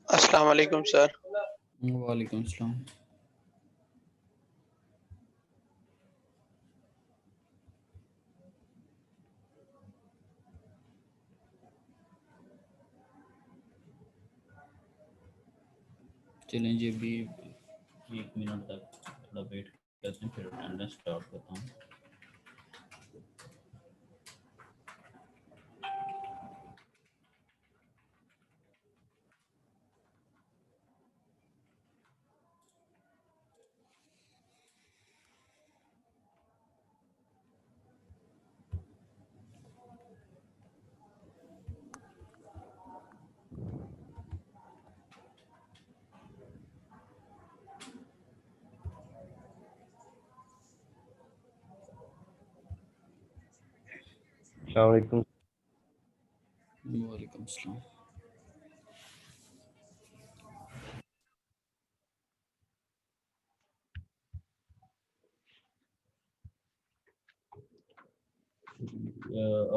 अस्सलाम वालेकुम सर। वालेकुम सलाम। चलें जी, अभी 1 मिनट तक थोड़ा वेट करते हैं, फिर अटेंडेंस स्टार्ट करता हूँ। अस्सलाम वालेकुम। वालेकुम सलाम।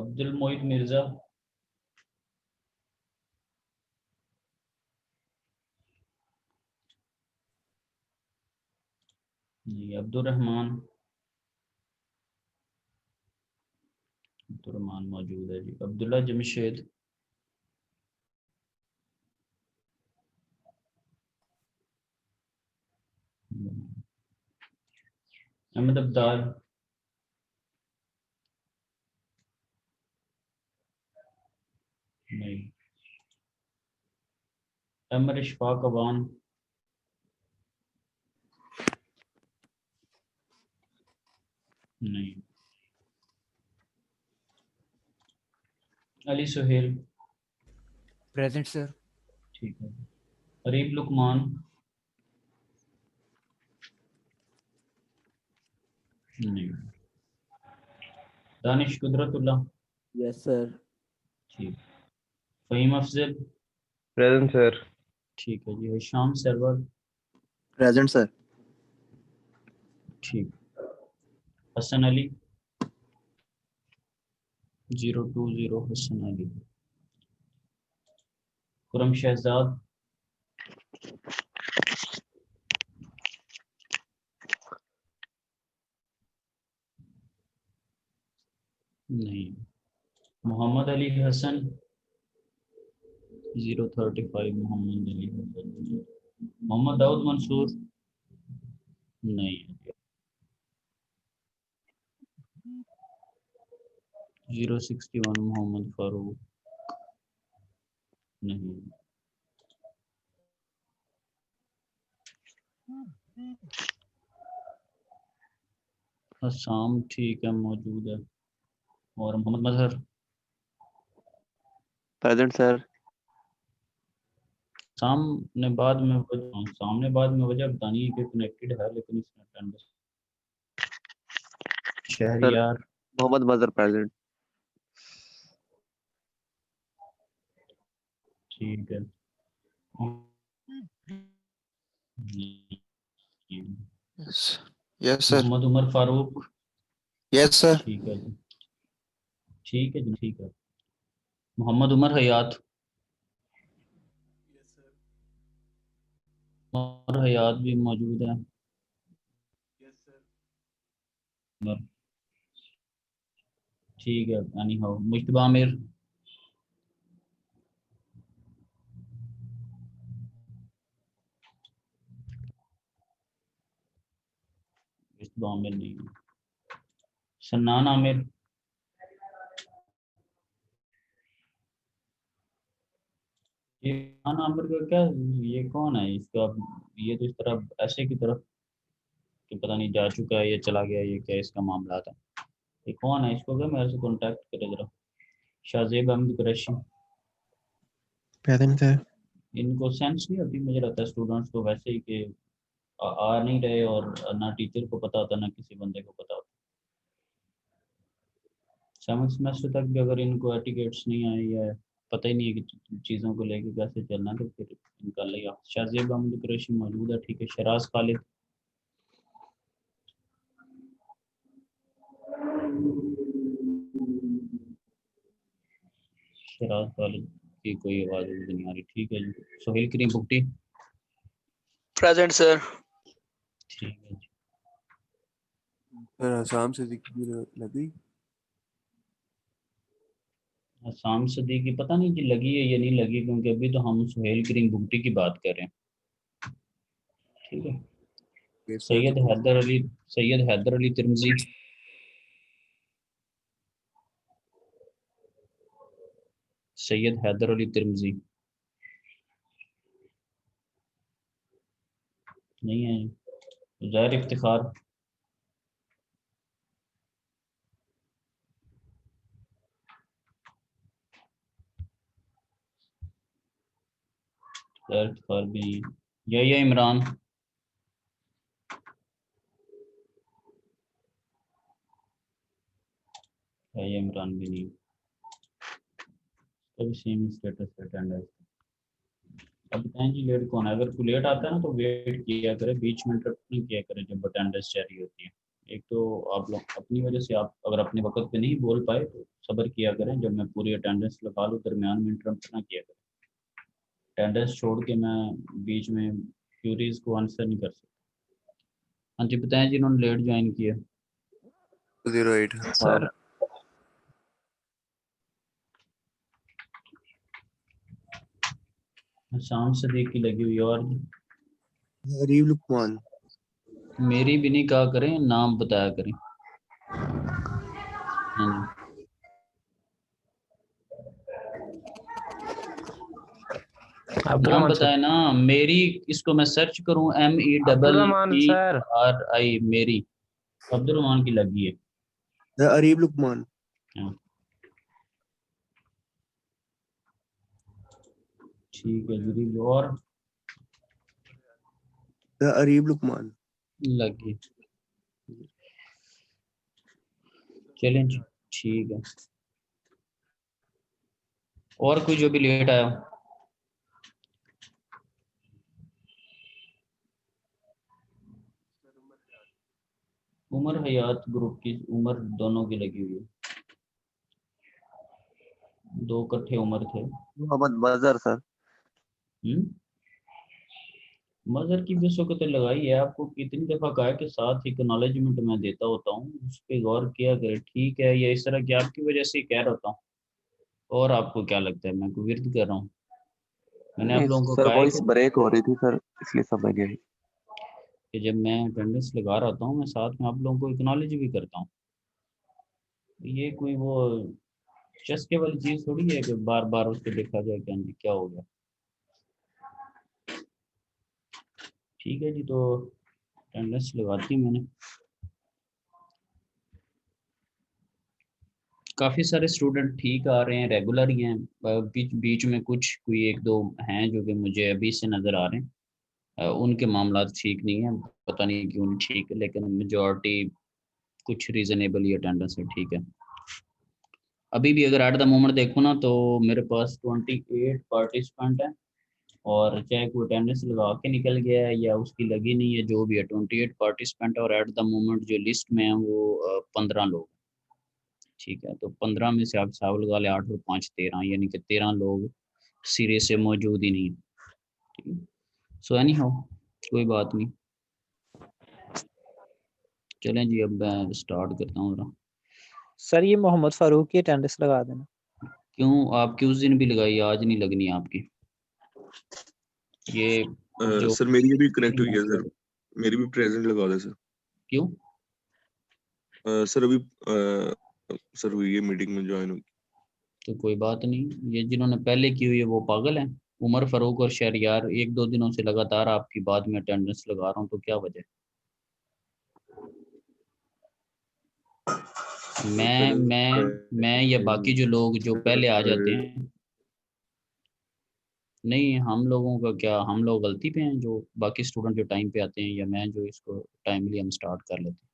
अब्दुल मोहित मिर्जा, जी अब्दुल रहमान मौजूद है जी। अब्दुल्ला जमशेद, अहमद अब्दाल, नहीं। अमर इशफाक अवान, नहीं। Ali Suhail, present sir. ठीक है। अरीब लुकमान, नहीं। Danish Qudratullah, yes sir. ठीक। Faheem Afzal, present sir. ठीक है जी। Hisham Sarwar, present sir. ठीक। हसन अली, 020 हसन अली। खुरम शहजाद, नहीं। मोहम्मद अली हसन, 035 मोहम्मद अली हसन। मोहम्मद दाऊद मंसूर, नहीं। 061 मोहम्मद फारूक, नहीं। हसाम, ठीक है, मौजूद है। और मोहम्मद मजहर, प्रेजेंट सर। सामने बाद में वजह बतानी है कि कनेक्टेड है, लेकिन इसमें attendance. Sir Shahryar, Mohammad Mazhar present. ठीक है। Yes sir. Mohammad Umar Farooq, yes sir. ठीक है जी। ठीक है जी, ठीक है। मोहम्मद उमर हयात, उमर हयात भी मौजूद है। ठीक है। यानी हो मुश्तबा आमिर, मुश्तबा आमिर नहीं है। सन्नान आमिर, ये सन्नान आमिर का क्या, ये कौन है इसका? ये तो इस तरफ ऐसे की तरफ कि पता नहीं जा चुका है, ये चला गया, ये क्या इसका मामला था? ये कौन है? इसको क्या मेरे से कांटेक्ट करे जरा। Shahzeb Ahmad Qureshi, present sir. इनको सेंस नहीं होती, मुझे लगता है स्टूडेंट्स को वैसे ही कि आ नहीं रहे, और ना टीचर को पता होता ना किसी बंदे को पता होता। 7th सेमेस्टर तक भी अगर इनको एटिकेट्स नहीं आई है, पता ही नहीं है कि चीज़ों को लेके कैसे चलना, तो फिर इनका लिया। शाहजेब अहमद कुरैशी मौजूद है, ठीक है। शराज खालिद, शराज खालिद आपकी कोई आवाज़ नहीं आ रही। ठीक है जी। सोहेल करीम बुकटी। Present sir. ठीक है जी। सर आसाम से दिखी लगी। शाम सदीकी पता नहीं कि लगी है या नहीं लगी, क्योंकि अभी तो हम सोहेल करीम बुकटी की बात कर रहे हैं। ठीक है। ये सर सैयद हैदर अली तिरमिजी। सैयद हैदर अली तिरमिजी नहीं है। ज़ाहिर इफ्तिखार। ज़ाहिर इफ्तिखार भी नहीं है। या इमरान। या इमरान भी नहीं। तो सेम स्टेटस अटेंड है। अब बताएं जी लेट कौन है। अगर कोई लेट आता है ना तो वेट किया करे, बीच में इंटरप्ट नहीं किया करे जब अटेंडेंस जारी होती है। एक तो आप लोग अपनी वजह से, आप अगर अपने वक्त पे नहीं बोल पाए तो सब्र किया करें, जब मैं पूरी अटेंडेंस लगा लूँ दरमियान में इंटरप्ट ना किया करें। अटेंडेंस छोड़ के मैं बीच में क्यूरीज को आंसर नहीं कर सकता। हाँ जी बताएं जिन्होंने लेट ज्वाइन किया। 08 सर शाम सदीक की लगी हुई। और गरीब लुकमान। मेरी भी नहीं कहा करें, नाम बताया करें। हाँ जी। नाम बताए ना। मेरी, इसको मैं सर्च करूं अब्दुर्रहमान सर। MEERRI मेरी। अब्दुल की लगी है। गरीब लुकमान। हाँ, ठीक है जी। और गरीब लुकमान। लगी। चलें जी। ठीक है। और कोई जो भी लेट आया हो? उमर हयात ग्रुप की उमर दोनों की लगी हुई है। दो इकट्ठे उमर थे। मोहम्मद मजहर सर। हम्म। मजहर की भी उस वक्त लगाई है। आपको कितनी दफा कहा है कि साथ ही एक्नॉलेजमेंट मैं देता होता हूँ, उस पर गौर किया करे। ठीक है, या इस तरह की आपकी वजह से ही कह रहा होता हूँ। और आपको क्या लगता है मैं कोई विर्द कर रहा हूँ? मैंने आप नहीं लोगों को सर, कहा है वॉइस ब्रेक हो रही थी सर, इसलिए समझ गया। कि जब मैं अटेंडेंस लगा रहा हूँ मैं साथ में आप लोगों को एक्नॉलेज भी करता हूँ। ये कोई वो चस्के वाली चीज़ थोड़ी है कि बार बार उसको देखा जाए कि हाँ जी क्या हो गया। ठीक है जी। तो अटेंडेंस लगाती मैंने। काफ़ी सारे स्टूडेंट ठीक आ रहे हैं, रेगुलर ही हैं। बीच बीच में कुछ कोई एक दो हैं जो कि मुझे अभी से नज़र आ रहे हैं। उनके मामला ठीक नहीं है, पता नहीं क्यों नहीं ठीक है, लेकिन मेजॉरिटी कुछ रीज़नेबल ही अटेंडेंस है। ठीक है। अभी भी अगर एट द मोमेंट देखूँ ना तो मेरे पास 28 पार्टिसिपेंट हैं। और चाहे कोई अटेंडेंस लगा के निकल गया है या उसकी लगी नहीं है, जो भी है 28 पार्टिसिपेंट है। और एट द मोमेंट जो लिस्ट में है वो 15 लोग। ठीक है। तो 15 में से आप हिसाब लगा ले, 8 और 5 13, यानी कि 13 लोग सिरे से मौजूद ही नहीं। ठीक है। सो एनी हाउ, कोई बात नहीं। चलें जी, अब मैं स्टार्ट करता हूँ जरा। सर ये मोहम्मद फारूक की अटेंडेंस लगा देना। क्यों, आपकी उस दिन भी लगाई, आज नहीं लगनी आपकी? ये जो सर मेरी भी कनेक्ट हुई है सर, मेरी भी प्रेजेंट लगा दे सर। क्यों? सर अभी सर हुई है, मीटिंग में ज्वाइन हुई। तो कोई बात नहीं, ये जिन्होंने पहले की हुई है वो पागल हैं। उमर फारूक और शहरियार एक दो दिनों से लगातार आपकी बाद में अटेंडेंस लगा रहा हूँ, तो क्या वजह? मैं सर मैं या बाकी जो लोग जो पहले आ जाते हैं? नहीं, हम लोगों का क्या, हम लोग गलती पे हैं जो बाकी स्टूडेंट जो टाइम पे आते हैं, या मैं जो इसको टाइमली हम स्टार्ट कर लेते हैं?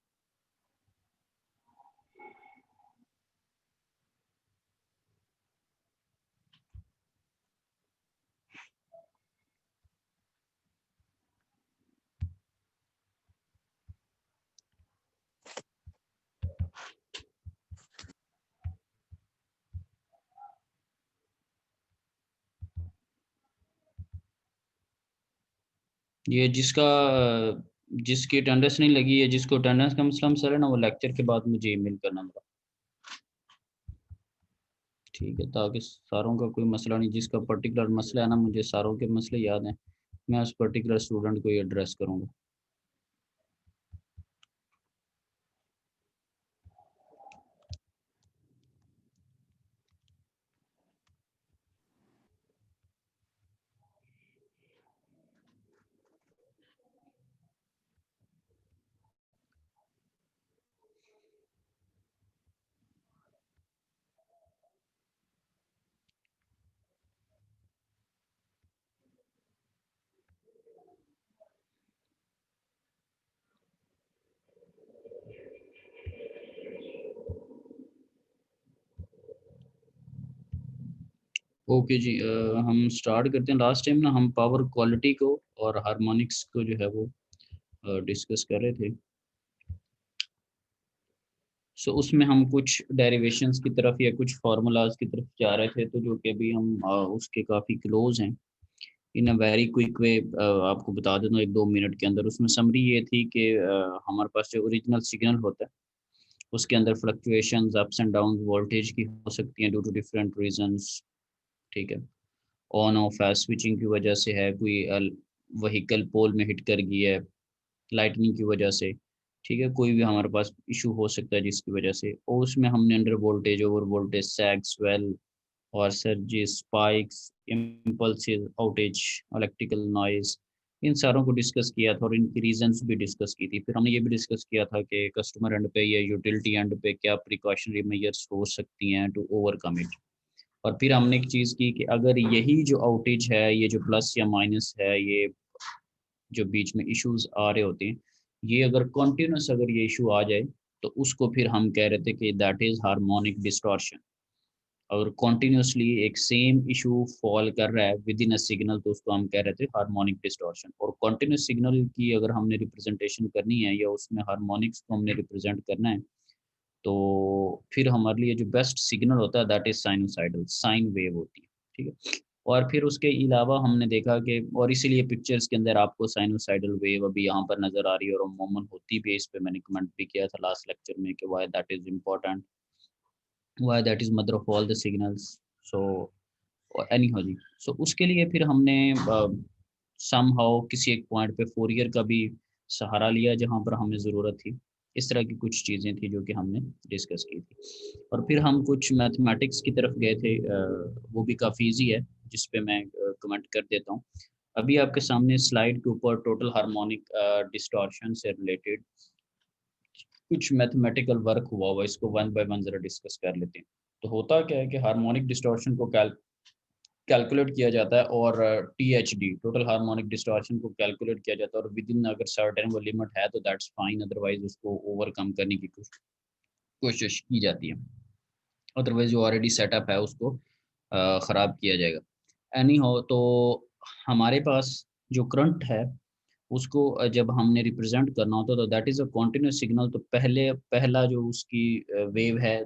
ये जिसकी अटेंडेंस नहीं लगी है, जिसको अटेंडेंस का मसला मसला है ना, वो लेक्चर के बाद मुझे ईमेल करना होगा, ठीक है, ताकि सारों का कोई मसला नहीं, जिसका पर्टिकुलर मसला है ना, मुझे सारों के मसले याद हैं, मैं उस पर्टिकुलर स्टूडेंट को ही एड्रेस करूँगा। ओके जी, हम स्टार्ट करते हैं। लास्ट टाइम ना हम पावर क्वालिटी को और हार्मोनिक्स को जो है वो डिस्कस कर रहे थे। सो उसमें हम कुछ डेरिवेशंस की तरफ या कुछ फार्मूलाज की तरफ जा रहे थे, तो जो कि अभी हम उसके काफ़ी क्लोज हैं। इन अ वेरी क्विक वे आपको बता देता हूँ 1-2 मिनट के अंदर। उसमें समरी ये थी कि हमारे पास जो ओरिजिनल सिग्नल होता है उसके अंदर fluctuations, ups and down voltage की हो सकती हैं ड्यू टू डिफरेंट रीजंस, ठीक है। ऑन ऑफ है, स्विचिंग की वजह से है, कोई व्हीकल पोल में हिट कर गई है, लाइटनिंग की वजह से, ठीक है, कोई भी हमारे पास इशू हो सकता है जिसकी वजह से। और उसमें हमने under voltage, over voltage, sag, swell और surges, spikes, impulsive outage, electrical noise, इन सारों को डिस्कस किया था और इनकी रीजंस भी डिस्कस की थी। फिर हमने ये भी डिस्कस किया था कि कस्टमर एंड पे या यूटिलिटी एंड पे क्या प्रिकॉशनरी मेजर्स हो सकती हैं टू ओवरकम इट। और फिर हमने एक चीज़ की कि अगर यही जो आउटेज है, ये जो प्लस या माइनस है, ये जो बीच में इश्यूज आ रहे होते हैं, ये अगर कॉन्टिन्यूस अगर ये इशू आ जाए तो उसको फिर हम कह रहे थे कि दैट इज़ हार्मोनिक डिस्टॉर्शन। और कॉन्टिन्यूसली एक सेम इशू फॉल कर रहा है विद इन अ सिग्नल, तो उसको हम कह रहे थे हार्मोनिक डिस्टॉर्शन। और कॉन्टिन्यूस सिग्नल की अगर हमने रिप्रेजेंटेशन करनी है या उसमें हार्मोनिक्स को हमने रिप्रेजेंट करना है, तो फिर हमारे लिए जो बेस्ट सिग्नल होता है that is sinusoidal, sine wave होती है, ठीक है। और फिर उसके अलावा हमने देखा कि, और इसीलिए पिक्चर्स के अंदर आपको साइनोसाइडल वेव अभी यहाँ पर नज़र आ रही है और अमूमन होती भी है। इस पे मैंने कमेंट भी किया था लास्ट लेक्चर में कि why that is important, why that is mother of all the signals. So any हो जी, सो उसके लिए फिर हमने समहाउ किसी एक पॉइंट पे फोरियर का भी सहारा लिया जहाँ पर हमें ज़रूरत थी। इस तरह की कुछ चीज़ें थी जो कि हमने डिस्कस की थी। और फिर हम कुछ मैथमेटिक्स की तरफ गए थे, वो भी काफ़ी इजी है, जिस पे मैं कमेंट कर देता हूँ। अभी आपके सामने स्लाइड के ऊपर टोटल हार्मोनिक डिस्टॉर्शन से रिलेटेड कुछ मैथमेटिकल वर्क हुआ हुआ, इसको वन बाय वन ज़रा डिस्कस कर लेते हैं। तो होता क्या है कि हार्मोनिक डिस्टॉर्शन को कैलकुलेट किया जाता है और टीएचडी, टोटल हार्मोनिक डिस्टॉर्शन को कैलकुलेट किया जाता है, और विद इन अगर सर्टेन वो लिमिट है तो दैट्स फाइन, अदरवाइज उसको ओवरकम करने की कोशिश की जाती है, अदरवाइज जो ऑलरेडी सेटअप है उसको ख़राब किया जाएगा। एनी हो, तो हमारे पास जो करंट है उसको जब हमने रिप्रेजेंट करना होता है तो that is a continuous signal. तो पहला जो उसकी वेव है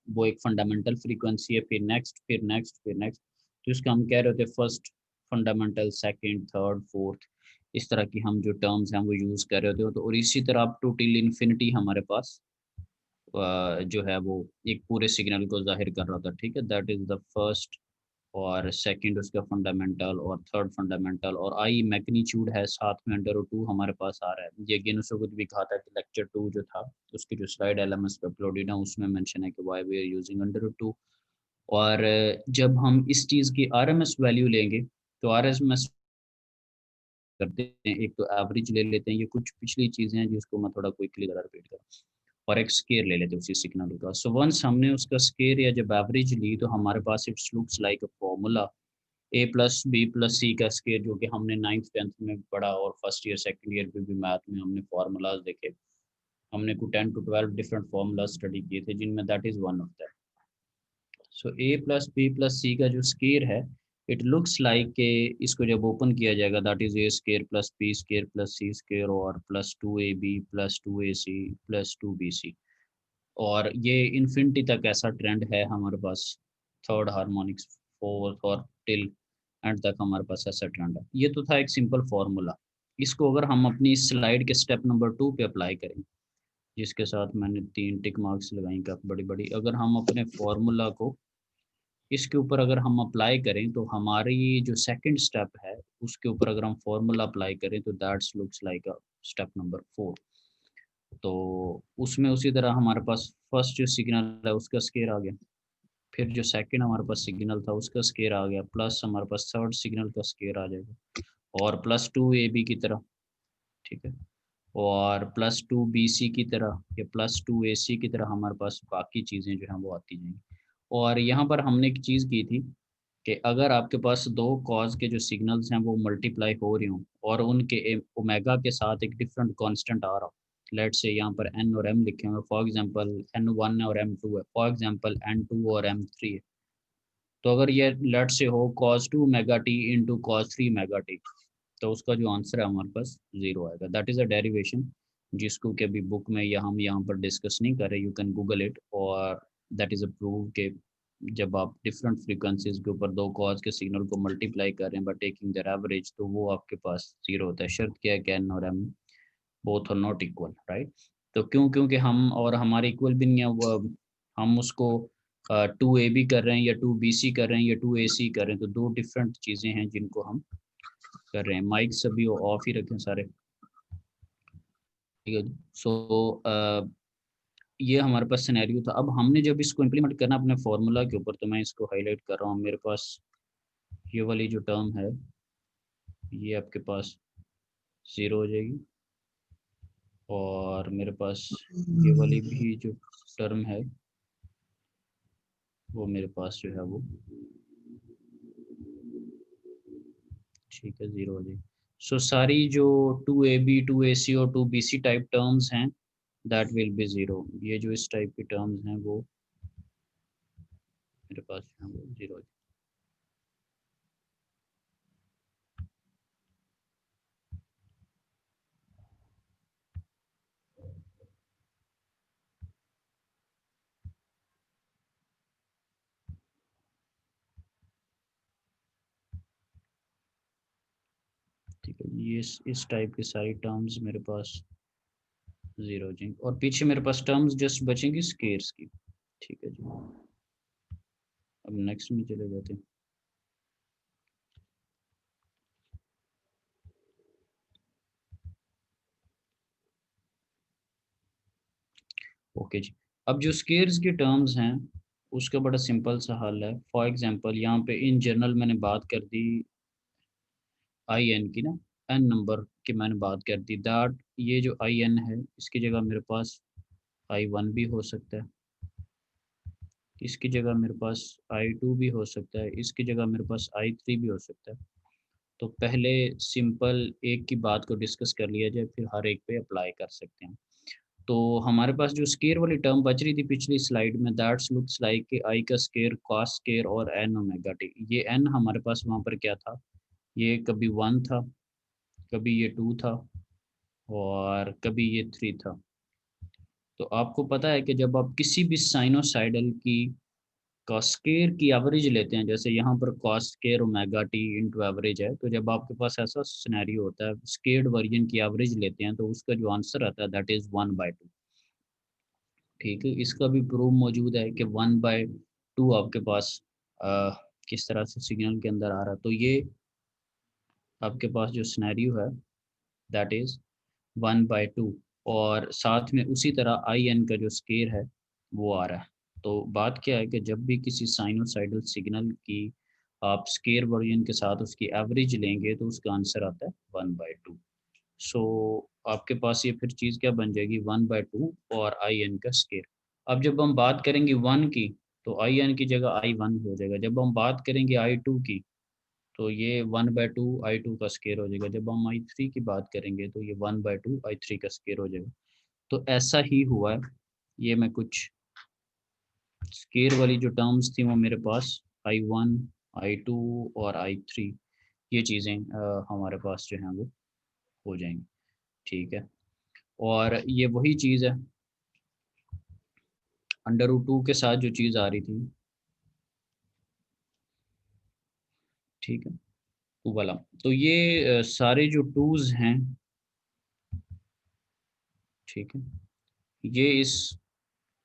वो एक फंडामेंटल फ्रीक्वेंसी है, फिर नेक्स्ट, फिर नेक्स्ट, फिर नेक्स्ट। तो इसका हम कह रहे होते हैं first fundamental, second, third, fourth, इस तरह की हम जो टर्म्स हैं वो यूज़ कर रहे होते हो। तो और इसी तरह अप टू टिल इन्फिनिटी हमारे पास जो है वो एक पूरे सिग्नल को जाहिर कर रहा था, ठीक है। दैट इज़ द फर्स्ट, और सेकंड उसका फंडामेंटल, और थर्ड फंडामेंटल, और आई मैग्नीट्यूड है साथ में √2 हमारे पास आ रहा है। ये गेनुसो को भी कहा था कि लेक्चर 2 जो था उसकी जो स्लाइड एलएमएस पे अपलोडेड है उसमें मेंशन है कि व्हाई वी आर यूजिंग √2। और जब हम इस चीज़ की आरएमएस वैल्यू लेंगे तो आरएमएस करते हैं, एक तो एवरेज ले लेते हैं, ये कुछ पिछली चीज़ें हैं जिसको मैं थोड़ा क्विकली ज़रा रिपीट करूँ, और एक स्केयर ले लेते हैं उसी सिग्नल का। सो वंस हमने उसका स्केयर या जब एवरेज ली तो हमारे पास it's looks like a formula a plus B plus C का स्केयर, जो कि हमने 9th 10th में पढ़ा, और फर्स्ट ईयर सेकंड ईयर पे भी मैथ में हमने फार्मूलाज देखे। हमने को 10 to 12 डिफरेंट फार्मूला स्टडी किए थे जिनमें that is one of that. So a plus B plus C का जो स्केयर है, इट लुक्स लाइक के इसको जब ओपन किया जाएगा that is a square plus b square plus c square और plus 2ab plus 2ac plus 2bc। और ये इन्फिनिटी तक ऐसा ट्रेंड है हमारे पास, थर्ड हार्मोनिक्स, फोर्थ और टिल एंड तक हमारे पास ऐसा ट्रेंड है। ये तो था एक सिंपल फार्मूला। इसको अगर हम अपनी स्लाइड के स्टेप नंबर 2 पे अप्लाई करें, जिसके साथ मैंने 3 टिक मार्क्स लगाई काफ़ी बड़ी बड़ी, अगर हम अपने फॉर्मूला को इसके ऊपर अगर हम अप्लाई करें तो हमारी जो सेकंड स्टेप है उसके ऊपर अगर हम फॉर्मूला अप्लाई करें तो that's looks like a step number 4। तो उसमें उसी तरह हमारे पास फर्स्ट जो सिग्नल है उसका स्केयर आ गया, फिर जो सेकंड हमारे पास सिग्नल था उसका स्केयर आ गया, प्लस हमारे पास थर्ड सिग्नल का स्केयर आ जाएगा, और प्लस 2 AB की तरह, ठीक है, और प्लस 2 BC की तरह या प्लस 2 AC की तरह हमारे पास बाकी चीज़ें जो हैं वो आती जाएंगी। और यहाँ पर हमने एक चीज़ की थी कि अगर आपके पास 2 कॉज़ के जो सिग्नल्स हैं वो मल्टीप्लाई हो रहे हों और उनके ओमेगा के साथ एक डिफरेंट कांस्टेंट आ रहा हो, लेट्स से यहाँ पर n और m लिखे हुए, फॉर एग्जांपल n1 और m2 है, फॉर एग्जांपल n2 और m3 है, तो अगर ये लेट्स से हो cos 2 mega t into cos 3 mega t, तो उसका जो आंसर है हमारे पास 0 आएगा। दैट इज़ अ डेरिवेशन जिसको कि अभी बुक में या हम यहाँ पर डिस्कस नहीं कर रहे, यू कैन गूगल इट, और दैट इज़ अ प्रूव के जब आप डिफरेंट फ्रीक्वेंसीज के ऊपर 2 कॉज के सिग्नल को मल्टीप्लाई कर रहे हैं बाय टेकिंग देयर एवरेज, तो वो आपके पास 0 होता है। शर्त क्या है कि n और m both are not equal, right. तो क्योंकि हम और हमारे इक्वल भी नहीं है, वो हम उसको 2AB कर रहे हैं या 2BC कर रहे हैं या 2AC कर रहे हैं, तो दो डिफरेंट चीज़ें हैं जिनको हम कर रहे हैं। माइक सभी ऑफ ही रखें सारे, ठीक है जी। सो ये हमारे पास सिनेरियो था। अब हमने जब इसको इम्प्लीमेंट करना अपने फार्मूला के ऊपर, तो मैं इसको हाईलाइट कर रहा हूँ। मेरे पास ये वाली जो टर्म है ये आपके पास 0 हो जाएगी, और मेरे पास ये वाली भी जो टर्म है वो मेरे पास जो है वो ठीक है 0 हो जाएगी। सो सारी जो 2AB 2AC और 2BC टाइप टर्म्स हैं दैट विल बी 0। ये जो इस टाइप की टर्म्स हैं वो मेरे पास जो है वो 0 हो जाएगी। ठीक है, ये इस टाइप की सारी टर्म्स मेरे पास 0 हो जाएंगी, और पीछे मेरे पास टर्म्स जस्ट बचेंगी स्केयर्स की। ठीक है जी, अब नेक्स्ट में चले जाते हैं। ओके जी, अब जो स्केयर्स की टर्म्स हैं उसका बड़ा सिंपल सा हल है। फॉर एग्जांपल यहाँ पे इन जनरल मैंने बात कर दी आई एन की ना, एन नंबर की मैंने बात कर दी, दैट ये जो आई एन है इसकी जगह मेरे पास I1 भी हो सकता है, इसकी जगह मेरे पास I2 भी हो सकता है, इसकी जगह मेरे पास I3 भी हो सकता है। तो पहले सिंपल एक की बात को डिस्कस कर लिया जाए, फिर हर एक पे अप्लाई कर सकते हैं। तो हमारे पास जो स्केयर वाली टर्म बच रही थी पिछली स्लाइड में, दैट्स लुक्स लाइक कि आई का स्केयर, कॉस स्केयर और एन ओमेगा टी। ये एन हमारे पास वहाँ पर क्या था, ये कभी 1 था, कभी ये 2 था, और कभी ये 3 था। तो आपको पता है कि जब आप किसी भी साइनोसाइडल की कॉस्केयर की एवरेज लेते हैं, जैसे यहाँ पर कॉस्केयर ओमेगा टी इंटू एवरेज है, तो जब आपके पास ऐसा सिनेरियो होता है स्केयर्ड वर्जन की एवरेज लेते हैं तो उसका जो आंसर आता है दैट इज़ 1/2। ठीक है, इसका भी प्रूफ मौजूद है कि 1/2 आपके पास किस तरह से सिग्नल के अंदर आ रहा है। तो ये आपके पास जो सिनेरियो है दैट इज़ 1/2, और साथ में उसी तरह आई एन का जो स्केयर है वो आ रहा है। तो बात क्या है कि जब भी किसी साइनोसाइडल सिग्नल की आप स्केयर वर्जन के साथ उसकी एवरेज लेंगे तो उसका आंसर आता है 1/2। सो आपके पास ये फिर चीज़ क्या बन जाएगी, 1/2 और आई एन का स्केयर। अब जब हम बात करेंगे 1 की तो आई एन की जगह I1 हो जाएगा। जब हम बात करेंगे I2 की तो ये 1/2 I2 का स्केयर हो जाएगा। जब हम I3 की बात करेंगे तो ये 1/2 I3 का स्केयर हो जाएगा। तो ऐसा ही हुआ है। ये मैं कुछ स्केयर वाली जो टर्म्स थी वो मेरे पास I1 I2 और I3 ये चीज़ें हमारे पास जो हैं वो हो जाएंगी। ठीक है, और ये वही चीज़ है √2 के साथ जो चीज़ आ रही थी। ठीक है, टू वाला। तो ये सारे जो टूज हैं, ठीक है, ये इस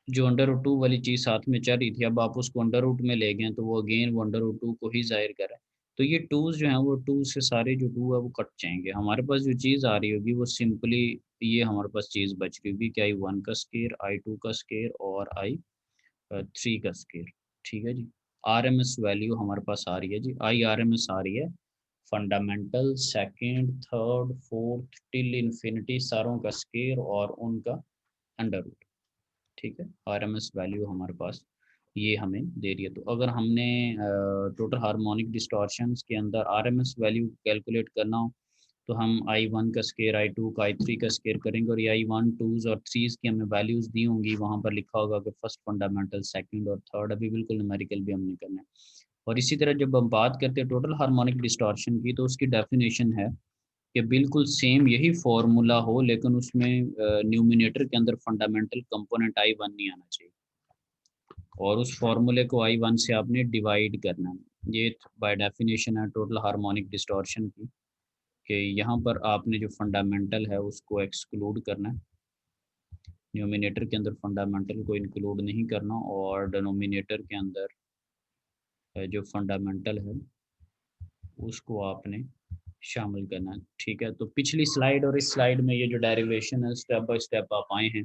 जो अंडर रूट 2 वाली चीज़ साथ में चल रही थी, अब आप उसको अंडर रूट में ले गए तो वो अगेन वो अंडर रूट 2 को ही ज़ाहिर कर रहा है। तो ये टूज़ जो हैं वो 2 से सारे जो 2 है वो कट जाएँगे। हमारे पास जो चीज़ आ रही होगी वो सिंपली ये हमारे पास चीज़ बच रही होगी कि I1 का स्क्वायर, I2 का स्क्वायर और I3 का स्क्वायर। ठीक है जी। आरएमएस वैल्यू हमारे पास आ रही है जी, आरएमएस आ रही है। Fundamental, second, third, fourth till infinity सारों का स्क्वायर और उनका अंडर रूट। ठीक है, आरएमएस वैल्यू हमारे पास ये हमें दे रही है। तो अगर हमने टोटल हार्मोनिक डिस्टॉर्शंस के अंदर आरएमएस वैल्यू कैलकुलेट करना हो तो हम I1 का स्केयर, I2 का, I3 का स्केयर करेंगे और ये I1, 2s और 3s की हमें वैल्यूज़ दी होंगी, वहाँ पर लिखा होगा कि फर्स्ट फंडामेंटल, सेकंड और थर्ड, अभी बिल्कुल न्यूमेरिकल भी हमने करना है। और इसी तरह जब हम बात करते हैं टोटल हार्मोनिक डिस्टॉर्शन की तो उसकी डेफिनेशन है कि बिल्कुल सेम यही फार्मूला हो लेकिन उसमें न्यूमिनेटर के अंदर फंडामेंटल कंपोनेंट I1 नहीं आना चाहिए और उस फार्मूले को I1 से आपने डिवाइड करना है। ये बाय डेफिनेशन है टोटल हार्मोनिक डिस्टॉर्शन की कि यहाँ पर आपने जो फंडामेंटल है उसको एक्सक्लूड करना है, न्यूमिनेटर के अंदर फंडामेंटल को इंक्लूड नहीं करना और डिनोमिनेटर के अंदर जो फंडामेंटल है उसको आपने शामिल करना है। ठीक है, तो पिछली स्लाइड और इस स्लाइड में ये जो डेरिवेशन है स्टेप बाय स्टेप आप आए हैं,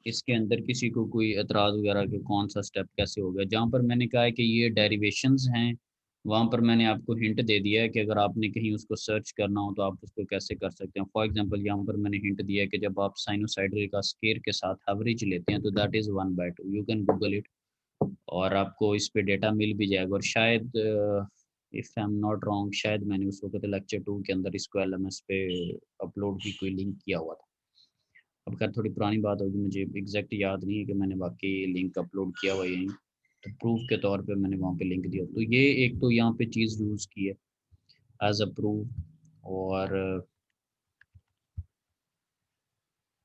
इसके अंदर किसी को कोई एतराज़ वगैरह कि कौन सा स्टेप कैसे हो गया। जहाँ पर मैंने कहा है कि ये डेरिवेशंस हैं वहाँ पर मैंने आपको हिंट दे दिया है कि अगर आपने कहीं उसको सर्च करना हो तो आप उसको कैसे कर सकते हैं। फॉर एग्जांपल यहाँ पर मैंने हिंट दिया है कि जब आप साइनोसाइडल का स्केयर के साथ एवरेज लेते हैं तो that is 1/2, you can Google it और आपको इस पे डेटा मिल भी जाएगा। और शायद if I am not wrong शायद मैंने उस वक्त लेक्चर 2 के अंदर इसको एलएमएस पे अपलोड की कोई लिंक किया हुआ था। अब खैर थोड़ी पुरानी बात होगी, मुझे एग्जैक्ट याद नहीं है कि मैंने वाकई लिंक अपलोड किया हुआ यहीं, तो प्रूफ के तौर पे मैंने वहाँ पे लिंक दिया। तो ये एक तो यहाँ पे चीज़ यूज़ की है एज अ प्रूफ। और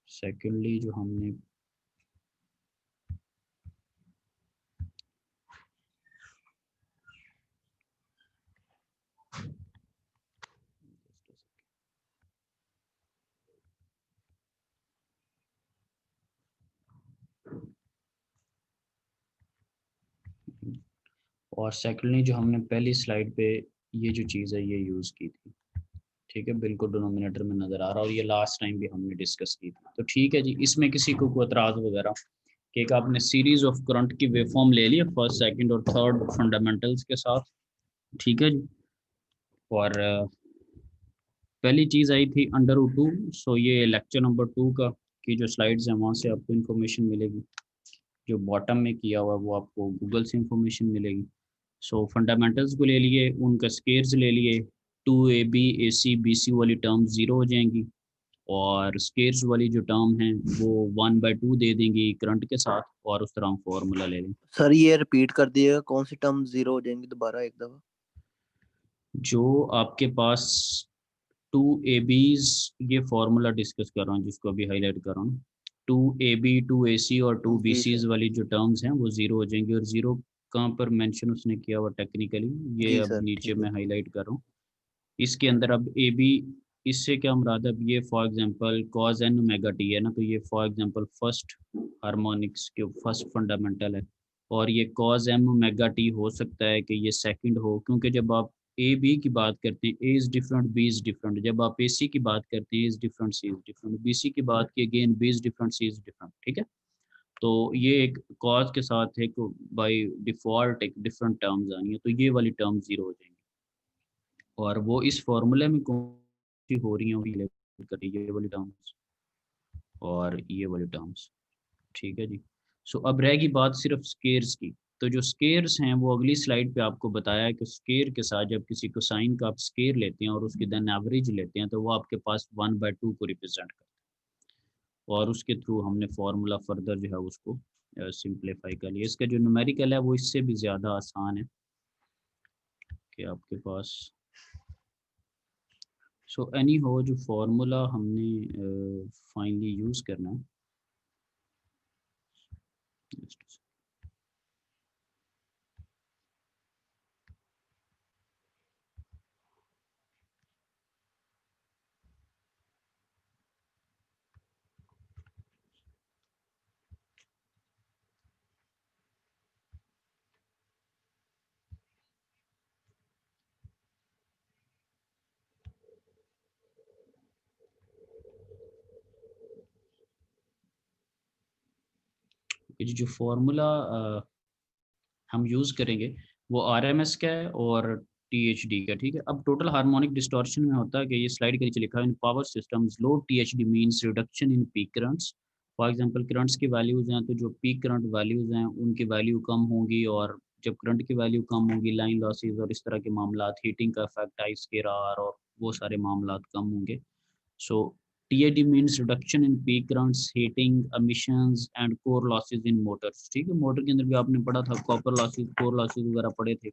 सेकेंडली जो हमने और सेकेंडली जो हमने पहली स्लाइड पे ये जो चीज़ है ये यूज़ की थी। ठीक है, बिल्कुल डिनोमिनेटर में नज़र आ रहा है और ये लास्ट टाइम भी हमने डिस्कस की थी। तो ठीक है जी, इसमें किसी को कोई एतराज़ वगैरह कि एक आपने सीरीज़ ऑफ करंट की वेवफॉर्म ले ली है फर्स्ट, सेकंड और थर्ड फंडामेंटल्स के साथ। ठीक है जी। और पहली चीज़ आई थी अंडर रूट 2, सो ये लेक्चर नंबर 2 का की जो स्लाइड्स हैं वहाँ से आपको इन्फॉर्मेशन मिलेगी। जो बॉटम में किया हुआ वो आपको गूगल से इन्फॉर्मेशन मिलेगी। सो फंडामेंटल्स को ले लिए, उनका स्केयर्स ले लिए, 2AB AC BC वाली टर्म ज़ीरो हो जाएंगी और स्केयर्स वाली जो टर्म है वो 1/2 दे देंगी करंट के साथ और उस तरह हम फॉर्मूला ले लेंगे। सर ये रिपीट कर दिएगा, कौन सी टर्म जीरो हो जाएंगी दोबारा एक दफा? जो आपके पास 2ABs, ये फार्मूला डिस्कस कर रहा हूँ जिसको अभी हाईलाइट कर रहा हूँ। 2AB 2AC और जी 2BCs सर। वाली जो टर्म्स हैं वो ज़ीरो हो जाएंगी। और ज़ीरो कहाँ पर मेंशन उसने किया हुआ टेक्निकली ये जी अब सर नीचे ठीक है। मैं हाईलाइट कर रहा हूँ। इसके अंदर अब AB, इससे क्या मुराद है, अब ये for example cos n omega t है ना, तो ये फॉर एग्जांपल फर्स्ट हार्मोनिक्स के फर्स्ट फंडामेंटल है और ये cos m ओमेगा t हो सकता है कि ये सेकंड हो, क्योंकि जब आप ए बी की बात करते हैं A is different B is different, जब आप ए सी की बात करते हैं A is different C is different, B C की बात की again B is different C is different. ठीक है, तो ये एक cos के साथ एक बाय डिफ़ॉल्ट एक डिफरेंट टर्म्स आनी है, तो ये वाली टर्म ज़ीरो हो जाएंगी और वो इस फॉर्मूले में कौन सी हो रही हैं वही ये वाली टर्म्स और ये वाली टर्म्स। ठीक है जी। सो अब रहेगी बात सिर्फ स्केयर्स की। तो जो स्केयर्स हैं वो अगली स्लाइड पे आपको बताया है कि स्केयर के साथ जब किसी को साइन का आप स्केयर लेते हैं और उसकी देन एवरेज लेते हैं तो वो आपके पास 1/2 को रिप्रेजेंट करता है और उसके थ्रू हमने फार्मूला फर्दर जो है उसको सिंप्लीफाई कर लिया। इसका जो न्यूमेरिकल है वो इससे भी ज़्यादा आसान है कि आपके पास सो एनी हो जो फार्मूला हमने फाइनली यूज़ करना है। जो फॉर्मूला हम यूज़ करेंगे वो RMS का है और THD का, ठीक है। अब टोटल हार्मोनिक डिस्टॉर्शन में होता है कि ये स्लाइड के नीचे लिखा है, in power systems low THD means reduction in peak currents. For example currents की वैल्यूज़ हैं तो जो पीक करंट वैल्यूज़ हैं उनकी वैल्यू कम होंगी, और जब करंट की वैल्यू कम होगी लाइन लॉसेस और इस तरह के मामलात, हीटिंग का इफेक्ट, आई स्क्वायर आर और वो सारे मामलात कम होंगे। So TAD means reduction in peak currents, heating, emissions and core losses in motors। ठीक है, मोटर के अंदर भी आपने पढ़ा था कॉपर लॉसेस, कोर लॉसेस वगैरह पढ़े थे,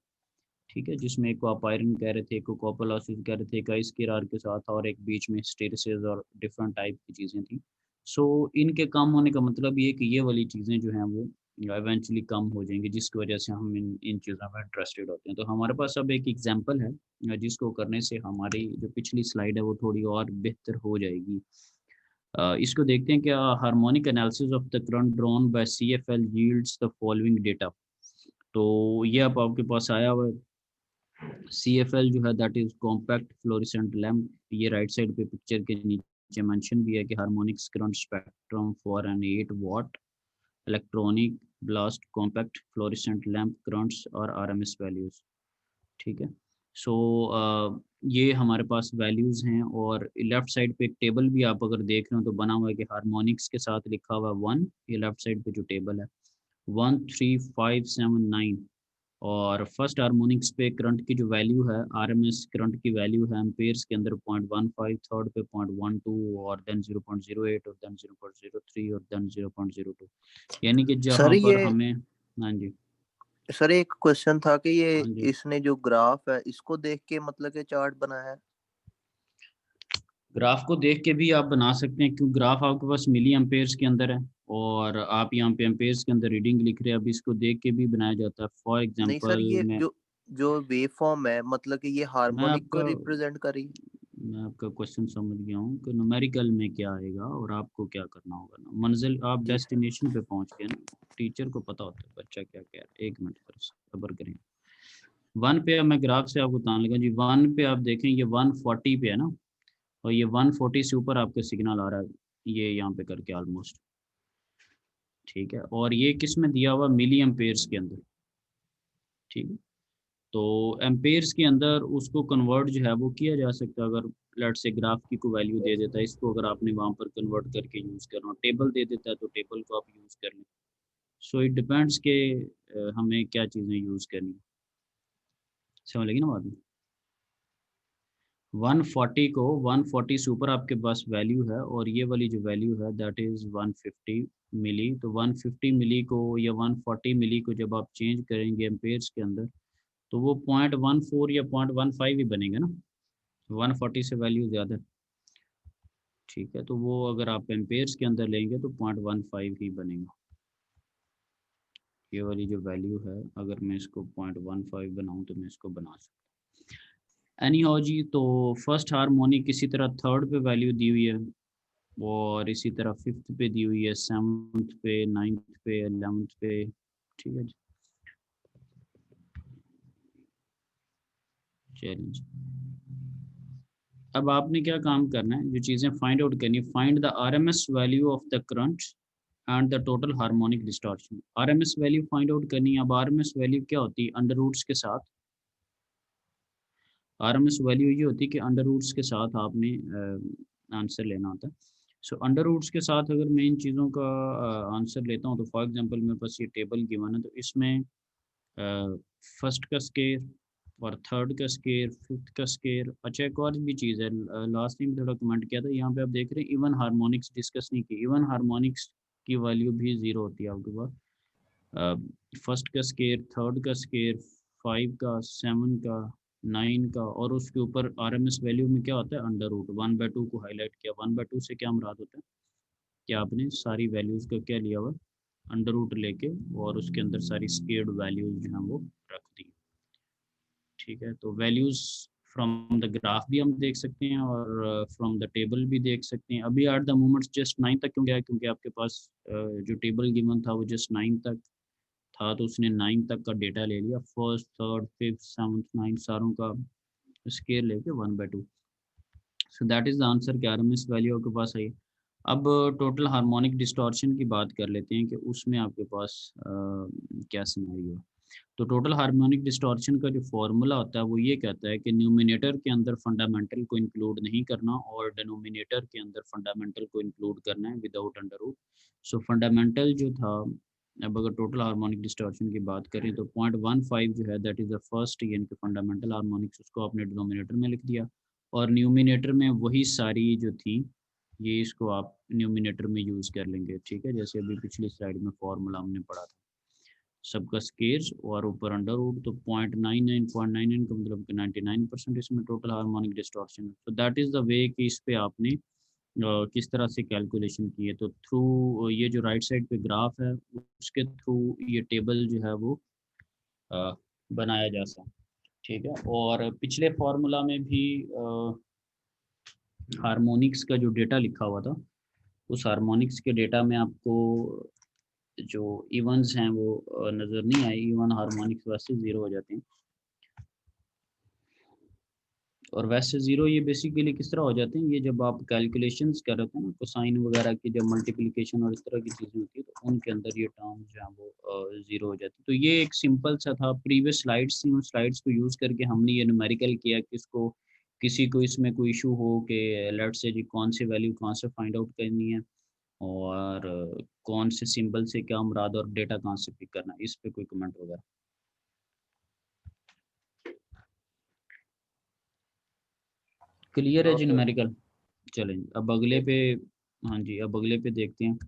ठीक है, जिसमें एक को आप आयरन कह रहे थे, एक को कॉपर लॉसेस कह रहे थे, एक आई स्क्वायर आर के साथ और एक बीच में हिस्टेरेसिस और डिफरेंट टाइप की चीज़ें थी। सो इनके कम होने का मतलब ये कि ये वाली चीज़ें जो हैं वो इवेंचुअली कम हो जाएंगी, जिसकी वजह से हम इन चीज़ों में इंटरेस्टेड होते हैं। तो हमारे पास अब एक एग्जांपल है जिसको करने से हमारी जो पिछली स्लाइड है वो थोड़ी और बेहतर हो जाएगी। इसको देखते हैं कि harmonic analysis of the current drawn by CFL yields the following data. तो ये अब आपके पास आया हुआ है, CFL जो है that is compact fluorescent lamp. ये राइट साइड पे पिक्चर के नीचे मेंशन भी है कि harmonics current spectrum for an 8 watt electronic ballast compact fluorescent lamp currents और RMS वैल्यूज, ठीक है। सो ये हमारे पास वैल्यूज़ हैं, और लेफ़्ट साइड पे एक टेबल भी आप अगर देख रहे हो तो बना हुआ है कि हार्मोनिक्स के साथ लिखा हुआ 1, ये लेफ़्ट साइड पे जो टेबल है 1 3 5 7 9, और फर्स्ट हार्मोनिक्स पे करंट की जो वैल्यू है, RMS करंट की वैल्यू है एम्पेयर्स के अंदर 0.15, थर्ड पे 0.12 और देन 0.08 और देन 0.03 और देन 0.02, यानी कि जहाँ सर पर ये हमें, हाँ जी, सर एक क्वेश्चन था कि ये हाँ जी, इसने जो ग्राफ है इसको देख के मतलब कि चार्ट बनाया है। ग्राफ को देख के भी आप बना सकते हैं, क्योंकि ग्राफ आपके पास मिली एम्पेयर्स के अंदर है और आप यहाँ पे एम्पेयर्स के अंदर रीडिंग लिख रहे हैं। अब इसको देख के भी बनाया जाता है। फॉर नहीं सर, एग्जांपल ये जो जो वेव फॉर्म है मतलब कि ये मैं हार्मोनिक को आपका रिप्रेजेंट कर रही है। मैं आपका क्वेश्चन समझ गया हूँ कि न्यूमेरिकल में क्या आएगा और आपको क्या करना होगा ना। मंजिल आप जी सर। डेस्टिनेशन पे पहुँच गए ना, टीचर को पता होता है बच्चा क्या कह रहा है। एक मिनट पर सब्र करें। 1 पे अब मैं ग्राफ से आपको बताने लगा जी। 1 पे आप देखें ये 140 पे है ना, और ये 140 से ऊपर आपका सिग्नल आ रहा है, ये यहाँ पे करके ऑलमोस्ट, ठीक है, और ये किस में दिया हुआ, मिली एम्पेयर्स के अंदर, ठीक है। तो एम्पेयर्स के अंदर उसको कन्वर्ट जो है वो किया जा सकता है। अगर लेट से ग्राफ की को वैल्यू दे देता है, इसको अगर आपने वहाँ पर कन्वर्ट करके यूज़ करना हो, टेबल दे देता है तो टेबल को आप यूज़ कर लें। सो इट डिपेंड्स के हमें क्या चीज़ें यूज़ करनी, समझ लगी ना बात में। 140 को 140 से ऊपर आपके पास वैल्यू है, और ये वाली जो वैल्यू है दैट इज़ 150 मिली। तो 150 मिली को या 140 मिली को जब आप चेंज करेंगे एम्पेयर्स के अंदर तो वो 0.14 या 0.15 ही बनेगा ना, 140 से वैल्यू ज़्यादा, ठीक है। तो वो अगर आप एम्पेयर्स के अंदर लेंगे तो 0.15 ही बनेगा। ये वाली जो वैल्यू है अगर मैं इसको 0.15 बनाऊँ तो मैं इसको बना सकता। एनी हाउ जी, तो फर्स्ट हार्मोनिक इसी तरह थर्ड पे वैल्यू दी हुई है, और इसी तरह 5th पे दी हुई है, 7th पे, 9th पे, 11th पे, ठीक है जी। चैलेंज, अब आपने क्या काम करना है, जो चीज़ें फाइंड आउट करनी है, find the RMS value of the current and the total harmonic distortion. RMS value find out करनी है। अब RMS वैल्यू क्या होती है, अंडर रूट्स के साथ। RMS वैल्यू ये होती है कि अंडर रूट्स के साथ आपने आंसर लेना होता है। सो अंडर रूट्स के साथ अगर मैं इन चीज़ों का आंसर लेता हूँ तो फॉर एग्जांपल मेरे पास ये टेबल गिवन है, तो इसमें फर्स्ट का स्केयर और थर्ड का स्केयर, 5th का स्केयर। अच्छा एक और भी चीज़ है, लास्ट टाइम थोड़ा कमेंट किया था, यहाँ पे आप देख रहे हैं इवन हार्मोनिक्स डिस्कस नहीं की। इवन हार्मोनिक्स की वैल्यू भी 0 होती है आपके पास। फर्स्ट का स्केयर, थर्ड का स्केयर, 5 का, 7 का, 9 का, और उसके ऊपर RMS वैल्यू में क्या होता है, अंडर रूट 1/2 को हाईलाइट किया। 1/2 से क्या मुराद होता है कि आपने सारी वैल्यूज़ का क्या लिया हुआ, अंडर रूट लेके, और उसके अंदर सारी स्केयर्ड वैल्यूज जो हैं वो रख दी, ठीक है। तो वैल्यूज फ्रॉम द ग्राफ भी हम देख सकते हैं और फ्रॉम द टेबल भी देख सकते हैं। अभी एट द मोमेंट जस्ट 9 तक क्यों गया, क्योंकि आपके पास जो टेबल गिवन था वो जस्ट 9 तक था, तो उसने 9 तक का डेटा ले लिया। फर्स्ट, थर्ड, 5th, 7th, 9 सारों का स्केयर लेके 1/2। So that is the answer कि RMS वैल्यू आपके पास आई। अब टोटल हार्मोनिक डिस्टॉर्शन की बात कर लेते हैं कि उसमें आपके पास क्या सिनेरियो है। तो टोटल हार्मोनिक डिस्टॉर्शन का जो फॉर्मूला होता है वो ये कहता है कि न्यूमिनेटर के अंदर फंडामेंटल को इंक्लूड नहीं करना और डिनोमिनेटर के अंदर फंडामेंटल को इंक्लूड करना है without under root. So fundamental जो था, अब अगर टोटल हार्मोनिक डिस्टॉर्शन की बात करें तो 0.15 जो है दैट इज़ द फर्स्ट, यानी कि फंडामेंटल हार्मोनिक्स, उसको आपने डिनोमिनेटर में लिख दिया और न्यूमिनेटर में वही सारी जो थी ये इसको आप न्यूमिनेटर में यूज़ कर लेंगे। ठीक है, जैसे अभी पिछली स्लाइड में फॉर्मूला हमने पढ़ा था, सबका स्केयर्स और ऊपर अंडर रूट, तो 0.99 का मतलब कि 99% इसमें टोटल हार्मोनिक डिस्टॉर्शन है। तो दैट इज़ द वे कि इस पे आपने किस तरह से कैलकुलेशन की है। तो थ्रू ये जो राइट साइड पे ग्राफ है उसके थ्रू ये टेबल जो है वो बनाया जा सकता। ठीक है, और पिछले फार्मूला में भी हार्मोनिक्स का जो डेटा लिखा हुआ था, उस हार्मोनिक्स के डेटा में आपको जो इवन्स हैं वो नज़र नहीं आए। इवन हार्मोनिक्स वैसे ज़ीरो हो जाते हैं और वैसे ज़ीरो ये बेसिकली किस तरह हो जाते हैं, ये जब आप कैलकुलेशंस कर रहे हैं ना, कोसाइन वगैरह की जब मल्टीप्लिकेशन और इस तरह की चीज़ें होती है तो उनके अंदर ये टर्म जो है वो ज़ीरो हो जाती है। तो ये एक सिंपल सा था, प्रीवियस स्लाइड्स थी, उन स्लाइड्स को यूज़ करके हमने ये न्यूमेरिकल किया कि इसको किसी को इसमें कोई इशू हो कि लेट्स से जी कौन से वैल्यू कहाँ से फाइंड आउट करनी है और कौन से सिंबल से क्या मुराद और डेटा कहाँ से पिक करना है, इस पे कोई कमेंट वगैरह। क्लियर है जी न्यूमेरिकल? चलें अब अगले पे, हाँ जी अब अगले पे देखते हैं।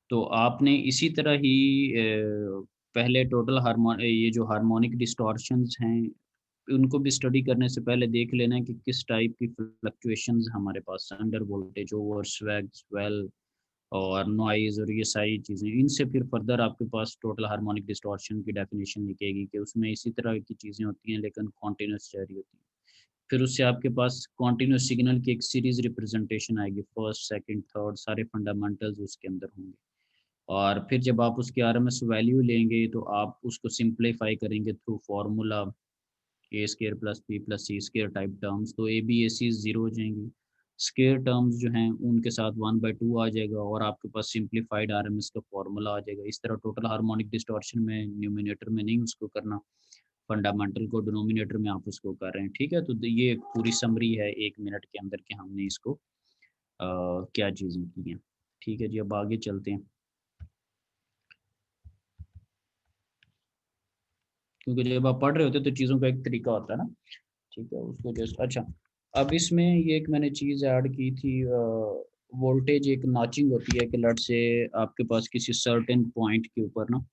तो आपने इसी तरह ही पहले टोटल ये जो हार्मोनिक डिस्टॉर्शंस हैं उनको भी स्टडी करने से पहले देख लेना है कि किस टाइप की फ्लक्चुएशंस हमारे पास, under voltage, over swag, swell और नॉइज़ और ये सारी चीज़ें, इनसे फिर फर्दर आपके पास टोटल हार्मोनिक डिस्टॉर्शन की डेफिनेशन लिखेगी कि उसमें इसी तरह की चीज़ें होती हैं लेकिन कॉन्टिन्यूस जारी होती हैं। फिर उससे आपके पास कॉन्टिन्यूस सिग्नल की एक सीरीज रिप्रेजेंटेशन आएगी, फर्स्ट सेकंड थर्ड सारे फंडामेंटल्स उसके अंदर होंगे। और फिर जब आप उसकी आरएमएस वैल्यू लेंगे तो आप उसको सिंप्लीफाई करेंगे थ्रू फार्मूला ए स्केयर प्लस बी प्लस सी स्केयर टाइप टर्म्स, तो A B A C zero हो जाएंगी। स्केयर टर्म्स जो हैं उनके साथ 1/2 आ जाएगा और आपके पास सिंप्लीफाइड आरएमएस का फार्मूला आ जाएगा। इस तरह टोटल हार्मोनिक डिस्टॉर्शन में न्यूमिनेटर में नहीं उसको करना, फंडामेंटल को डिनोमिनेटर में आप उसको कर रहे हैं। ठीक है, तो ये एक पूरी समरी है 1 मिनट के अंदर कि हमने इसको क्या चीज़ें की हैं। ठीक है जी, अब आगे चलते हैं क्योंकि जब आप पढ़ रहे होते हैं तो चीज़ों का एक तरीका होता है ना। ठीक है, उसको जस्ट अच्छा, अब इसमें ये एक मैंने चीज़ ऐड की थी, वोल्टेज एक नॉचिंग होती है कि लट से आपके पास किसी सर्टेन पॉइंट के ऊपर ना,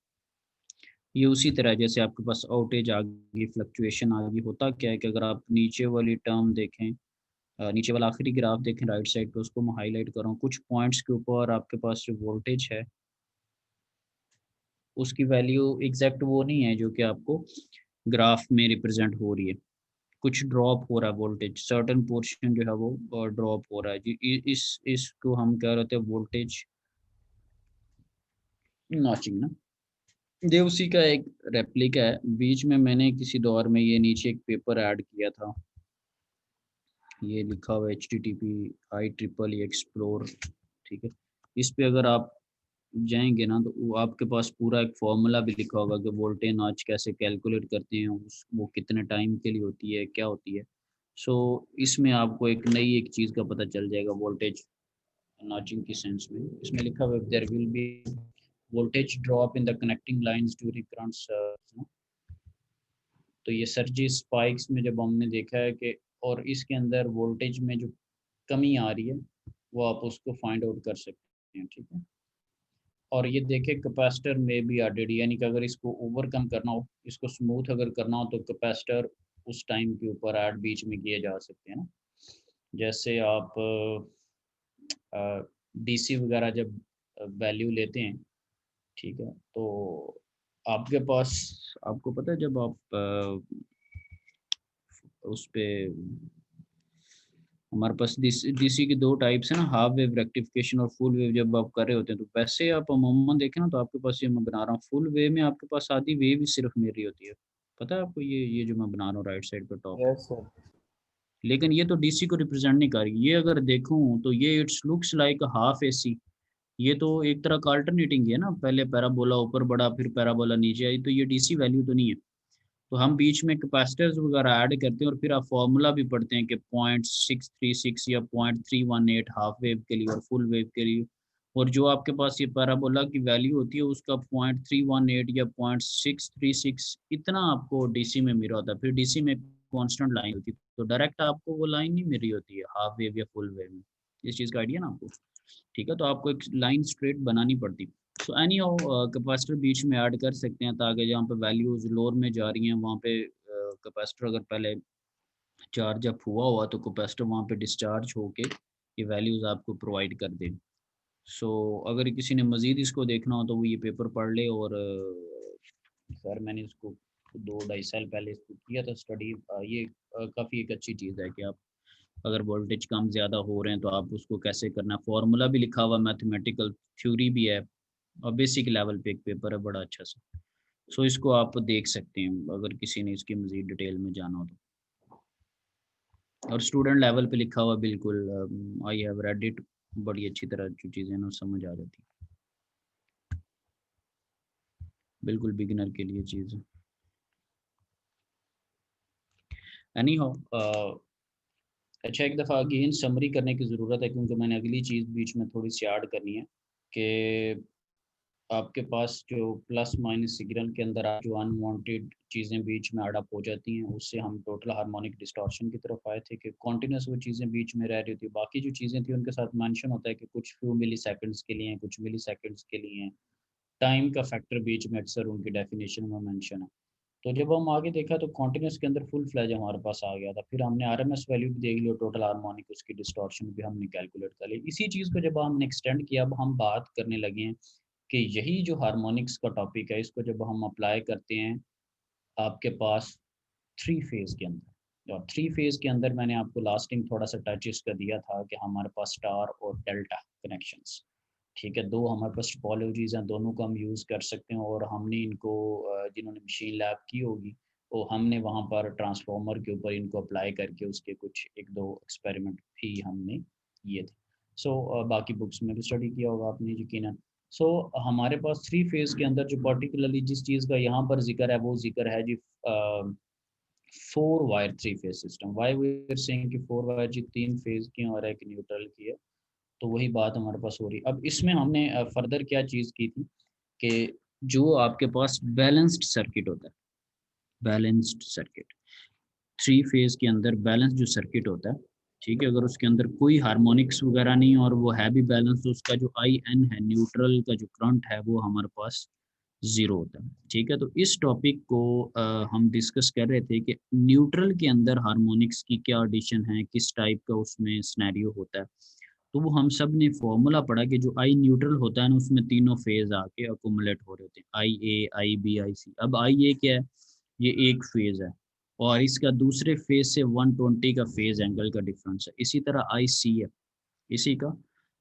ये उसी तरह जैसे आपके पास आउटेज आ गई, फ्लक्चुएशन आ गई, होता क्या है कि अगर आप नीचे वाली टर्म देखें, नीचे वाला आखिरी ग्राफ देखें राइट साइड पे, उसको मैं हाईलाइट कर रहा हूँ, कुछ पॉइंट्स के ऊपर आपके पास जो वोल्टेज है उसकी वैल्यू एग्जैक्ट वो नहीं है जो कि आपको ग्राफ में रिप्रेजेंट हो रही है, कुछ ड्रॉप हो रहा है वोल्टेज, सर्टेन पोर्शन जो है वो ड्रॉप हो रहा है जी। इसको हम क्या कहते हैं, वोल्टेज नॉचिंग ना। ये उसी का एक रेप्लिका है। बीच में मैंने किसी दौर में ये नीचे एक पेपर ऐड किया था, ये लिखा हुआ HTTP एक्सप्लोर। ठीक है, इस पे अगर आप जाएंगे ना तो वो आपके पास पूरा एक फॉर्मूला भी लिखा होगा कि वोल्टेज नॉच कैसे कैलकुलेट करते हैं, वो कितने टाइम के लिए होती है, क्या होती है। सो इसमें आपको एक नई एक चीज़ का पता चल जाएगा वोल्टेज नॉचिंग की सेंस में। इसमें लिखा हुआ है there will be voltage drop in the connecting lines during current surge. तो ये सर्जी स्पाइक्स में जब हमने देखा है कि, और इसके अंदर वोल्टेज में जो कमी आ रही है वो आप उसको फाइंड आउट कर सकते हैं। ठीक है, और ये देखें कैपेसिटर में भी एडेड, यानी कि अगर इसको ओवरकम करना हो, इसको स्मूथ अगर करना हो तो कैपेसिटर उस टाइम के ऊपर ऐड बीच में किए जा सकते हैं ना। जैसे आप डीसी वगैरह जब वैल्यू लेते हैं, ठीक है, तो आपके पास, आपको पता है जब आप उस पे, हमारे पास डीसी की दो टाइप्स है ना, हाफ वेव रेक्टिफिकेशन और फुल वेव जब आप कर रहे होते हैं, तो वैसे आप अमूमन देखें ना तो आपके पास, ये मैं बना रहा हूँ फुल वेव में आपके पास आधी वेव ही सिर्फ मिल रही होती है। पता है आपको, ये जो मैं बना रहा हूँ राइट साइड पे टॉप, यस सर। लेकिन ये तो डीसी को रिप्रेजेंट नहीं कर रही। ये अगर देखूं तो ये it's looks like half AC, ये तो एक तरह का अल्टरनेटिंग है ना, पहले पैराबोला ऊपर बढ़ा फिर पैराबोला नीचे आई, तो ये डीसी वैल्यू तो नहीं है। तो हम बीच में कैपेसिटर्स वगैरह ऐड करते हैं और फिर आप फॉर्मूला भी पढ़ते हैं कि 0.636 या 0.318 हाफ वेव के लिए और फुल वेव के लिए, और जो आपके पास ये पैराबोला की वैल्यू होती है उसका 0.318 या 0.636 इतना आपको डीसी में मिल रहा होता है। फिर डीसी में कांस्टेंट लाइन होती है, तो डायरेक्ट आपको वो लाइन नहीं मिल रही होती है हाफ वेव या फुल वेव में। इस चीज़ का आइडिया ना आपको, ठीक है। तो आपको एक लाइन स्ट्रेट बनानी पड़ती। सो एनी हाउ कैपेसिटर बीच में ऐड कर सकते हैं ताकि जहाँ पे वैल्यूज लोअर में जा रही हैं वहाँ पे कैपेसिटर अगर पहले चार्ज अप हुआ हुआ तो कैपेसिटर वहाँ पे डिस्चार्ज होके ये वैल्यूज आपको प्रोवाइड कर दे। सो अगर किसी ने मज़ीद इसको देखना हो तो वो ये पेपर पढ़ ले। और सर मैंने इसको 2-2.5 साल पहले इसको किया था स्टडी। ये काफ़ी एक अच्छी चीज़ है कि आप अगर वोल्टेज कम ज़्यादा हो रहे हैं तो आप उसको कैसे करना, फार्मूला भी लिखा हुआ, मैथमेटिकल थ्योरी भी है और बेसिक लेवल पे एक पेपर है बड़ा अच्छा सा। सो इसको आप देख सकते हैं अगर किसी ने इसकी मज़ीद डिटेल में जाना हो तो। और स्टूडेंट लेवल पे लिखा हुआ बिल्कुल, आई हैव रेड इट, बड़ी अच्छी तरह जो चीज़ें ना समझ आ जाती है, बिल्कुल बिगिनर के लिए चीज़। एनी हाउ अच्छा, एक दफ़ा अगेन समरी करने की ज़रूरत है क्योंकि मैंने अगली चीज़ बीच में थोड़ी सी ऐड करनी है कि आपके पास जो प्लस माइनस सिग्नल के अंदर जो अनवांटेड चीज़ें बीच में ऐड अप हो जाती हैं उससे हम टोटल हार्मोनिक डिस्टॉर्शन की तरफ आए थे कि कॉन्टिन्यूस वो चीज़ें बीच में रह रही थी। बाकी जो चीज़ें थी उनके साथ मेंशन होता है कि कुछ फ्यू मिली सेकेंड्स के लिए हैं, कुछ मिली सेकेंड्स के लिए हैं। टाइम का फैक्टर बीच में अक्सर उनकी डेफिनेशन में मेंशन है। तो जब हम आगे देखा तो कॉन्टिन्यूस के अंदर फुल फ्लैज हमारे पास आ गया था। फिर हमने आरएमएस वैल्यू भी देख ली और टोटल हार्मोनिक उसकी डिस्टॉर्शन भी हमने कैलकुलेट कर ली। इसी चीज़ को जब हमने एक्सटेंड किया, अब हम बात करने लगे हैं कि यही जो हार्मोनिक्स का टॉपिक है इसको जब हम अप्लाई करते हैं आपके पास 3 फेज़ के अंदर। और 3 फेज़ के अंदर मैंने आपको लास्टिंग थोड़ा सा टच इसका दिया था कि हमारे पास स्टार और डेल्टा कनेक्शंस, ठीक है, दो हमारे पास टोपोलॉजीज़ हैं, दोनों को हम यूज़ कर सकते हैं। और हमने इनको जिन्होंने मशीन लैब की होगी तो हमने वहाँ पर ट्रांसफार्मर के ऊपर इनको अप्लाई करके उसके कुछ 1-2 एक्सपेरिमेंट भी हमने किए थे। सो बाकी बुक्स में भी स्टडी किया होगा आपने यकीनन। सो हमारे पास 3 फेज़ के अंदर जो पर्टिकुलरली जिस चीज़ का यहाँ पर जिक्र है वो जिक्र है जी 4 wire 3 phase system. Why we are saying कि 4 वायर जी 3 फेज़ की और एक न्यूट्रल की है, तो वही बात हमारे पास हो रही है। अब इसमें हमने फर्दर क्या चीज़ की थी कि जो आपके पास बैलेंस्ड सर्किट होता है, बैलेंस्ड सर्किट 3 फेज़ के अंदर बैलेंस जो सर्किट होता है, ठीक है, अगर उसके अंदर कोई हार्मोनिक्स वगैरह नहीं और वो है भी बैलेंस तो उसका जो आई एन है, न्यूट्रल का जो करंट है वो हमारे पास 0 होता है, ठीक है। तो इस टॉपिक को हम डिस्कस कर रहे थे कि न्यूट्रल के अंदर हार्मोनिक्स की क्या एडिशन है, किस टाइप का उसमें सिनेरियो होता है। तो वो हम सब ने फॉर्मूला पढ़ा कि जो आई न्यूट्रल होता है ना उसमें तीनों फेज आके अकोमुलेट हो रहे होते हैं, आई ए, आई बी, आई सी। अब आई ए क्या है, ये एक फेज है और इसका दूसरे फेज से 120 का फेज एंगल का डिफरेंस है। इसी तरह आई सी है, इसी का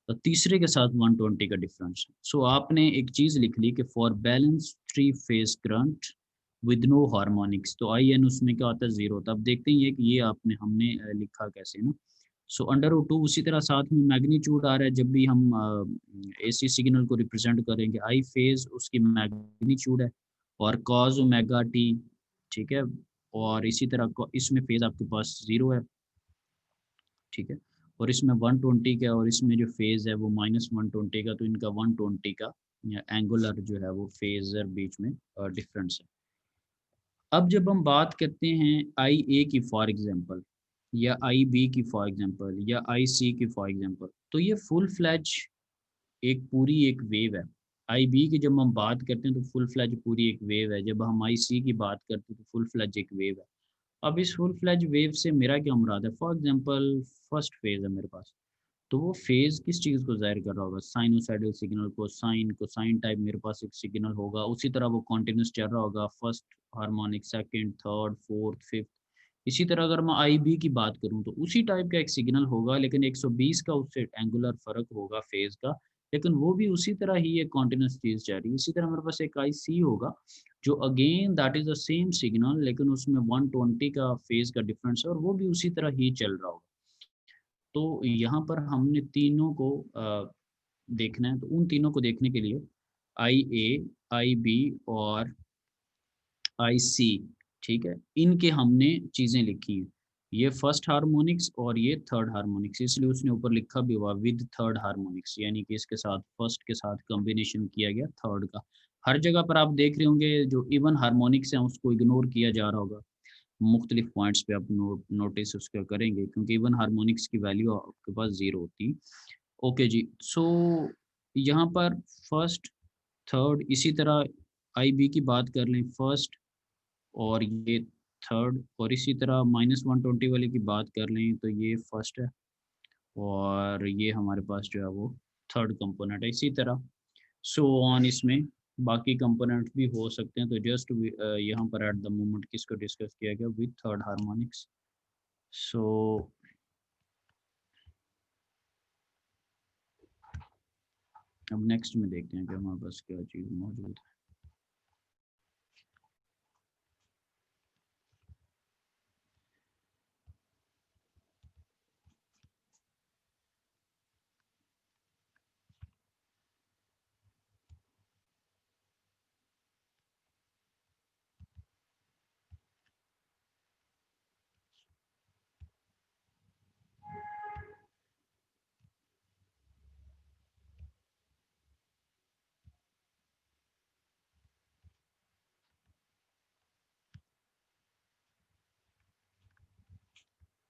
तो तीसरे के साथ 120 का डिफरेंस है। सो आपने एक चीज़ लिख ली कि for balance 3 phase current with no harmonics, तो आई एन उसमें क्या होता है 0। तो अब देखते हैं कि ये आपने हमने लिखा कैसे ना। सो अंडर रूट 2 उसी तरह साथ में मैग्नीट्यूड आ रहा है जब भी हम एसी सिग्नल को रिप्रेजेंट करेंगे, आई फेज उसकी मैग्नीट्यूड है और कॉज ओमेगा टी, ठीक है। और इसी तरह इसमें फेज आपके पास 0 है, ठीक है। और इसमें 120 का और इसमें जो फेज है वो -120 का, तो इनका 120 का एंगुलर जो है वो फेजर बीच में डिफरेंस है। अब जब हम बात करते हैं आई ए की फॉर एग्जांपल या आई बी की फॉर एग्जांपल या आई सी की फॉर एग्जांपल, तो ये फुल फ्लैज एक पूरी एक वेव है। आई बी की जब हम बात करते हैं तो फुल फ्लैज पूरी एक वेव है, जब हम आई सी की बात करते हैं तो फुल फ्लैज एक वेव है। अब इस फुल फ्लैज वेव से मेरा क्या मुराद है, फॉर एग्जांपल फर्स्ट फेज है मेरे पास, तो वो फेज किस चीज़ को ज़ाहिर कर रहा होगा, साइनोसाइडल सिग्नल को, साइन को, साइन टाइप मेरे पास एक सिग्नल होगा। उसी तरह वो कॉन्टिन्यूस चल रहा होगा, first harmonic, second, third, fourth, fifth. इसी तरह अगर मैं आई बी की बात करूं तो उसी टाइप का एक सिग्नल होगा लेकिन 120 का उससे एंगुलर फर्क होगा फेज का, लेकिन वो भी उसी तरह ही एक कॉन्टिन्यूस चीज़ जा रही है। इसी तरह मेरे पास एक आई सी होगा जो again that is the same signal, लेकिन उसमें 120 का फेज का डिफरेंस है और वो भी उसी तरह ही चल रहा होगा। तो यहाँ पर हमने तीनों को देखना है। तो उन तीनों को देखने के लिए IA, IB और IC, ठीक है, इनके हमने चीज़ें लिखी हैं। ये फर्स्ट हार्मोनिक्स और ये थर्ड हार्मोनिक्स, इसलिए उसने ऊपर लिखा भी हुआ विद थर्ड हार्मोनिक्स, यानी कि इसके साथ फर्स्ट के साथ कॉम्बिनेशन किया गया थर्ड का। हर जगह पर आप देख रहे होंगे जो इवन हार्मोनिक्स हैं उसको इग्नोर किया जा रहा होगा। मुख्तलिफ पॉइंट्स पे आप नोटिस उसका करेंगे, क्योंकि इवन हार्मोनिक्स की वैल्यू आपके पास 0 होती। ओके जी, सो यहाँ पर फर्स्ट थर्ड, इसी तरह IB की बात कर लें, फर्स्ट और ये थर्ड, और इसी तरह -120 वाले की बात कर लें तो ये फर्स्ट है और ये हमारे पास जो है वो थर्ड कंपोनेंट है। इसी तरह सो ऑन, इसमें बाकी कंपोनेंट भी हो सकते हैं। तो जस्ट यहाँ पर एट द मोमेंट किसको डिस्कस किया गया, विद थर्ड हार्मोनिक्स। सो अब नेक्स्ट में देखते हैं कि हमारे पास क्या चीज़ मौजूद है।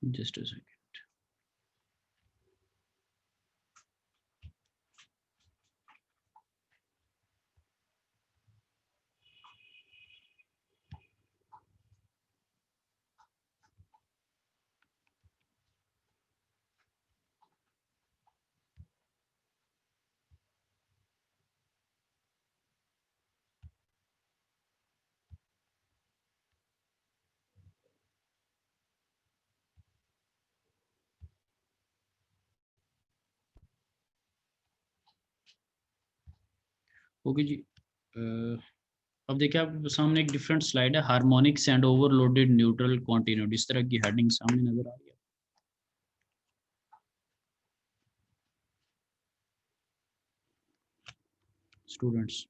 Just a second. ओके जी, अब देखिए आपके सामने एक डिफरेंट स्लाइड है, harmonics and overloaded neutral continued, इस तरह की हेडिंग सामने नजर आ रही है। स्टूडेंट्स,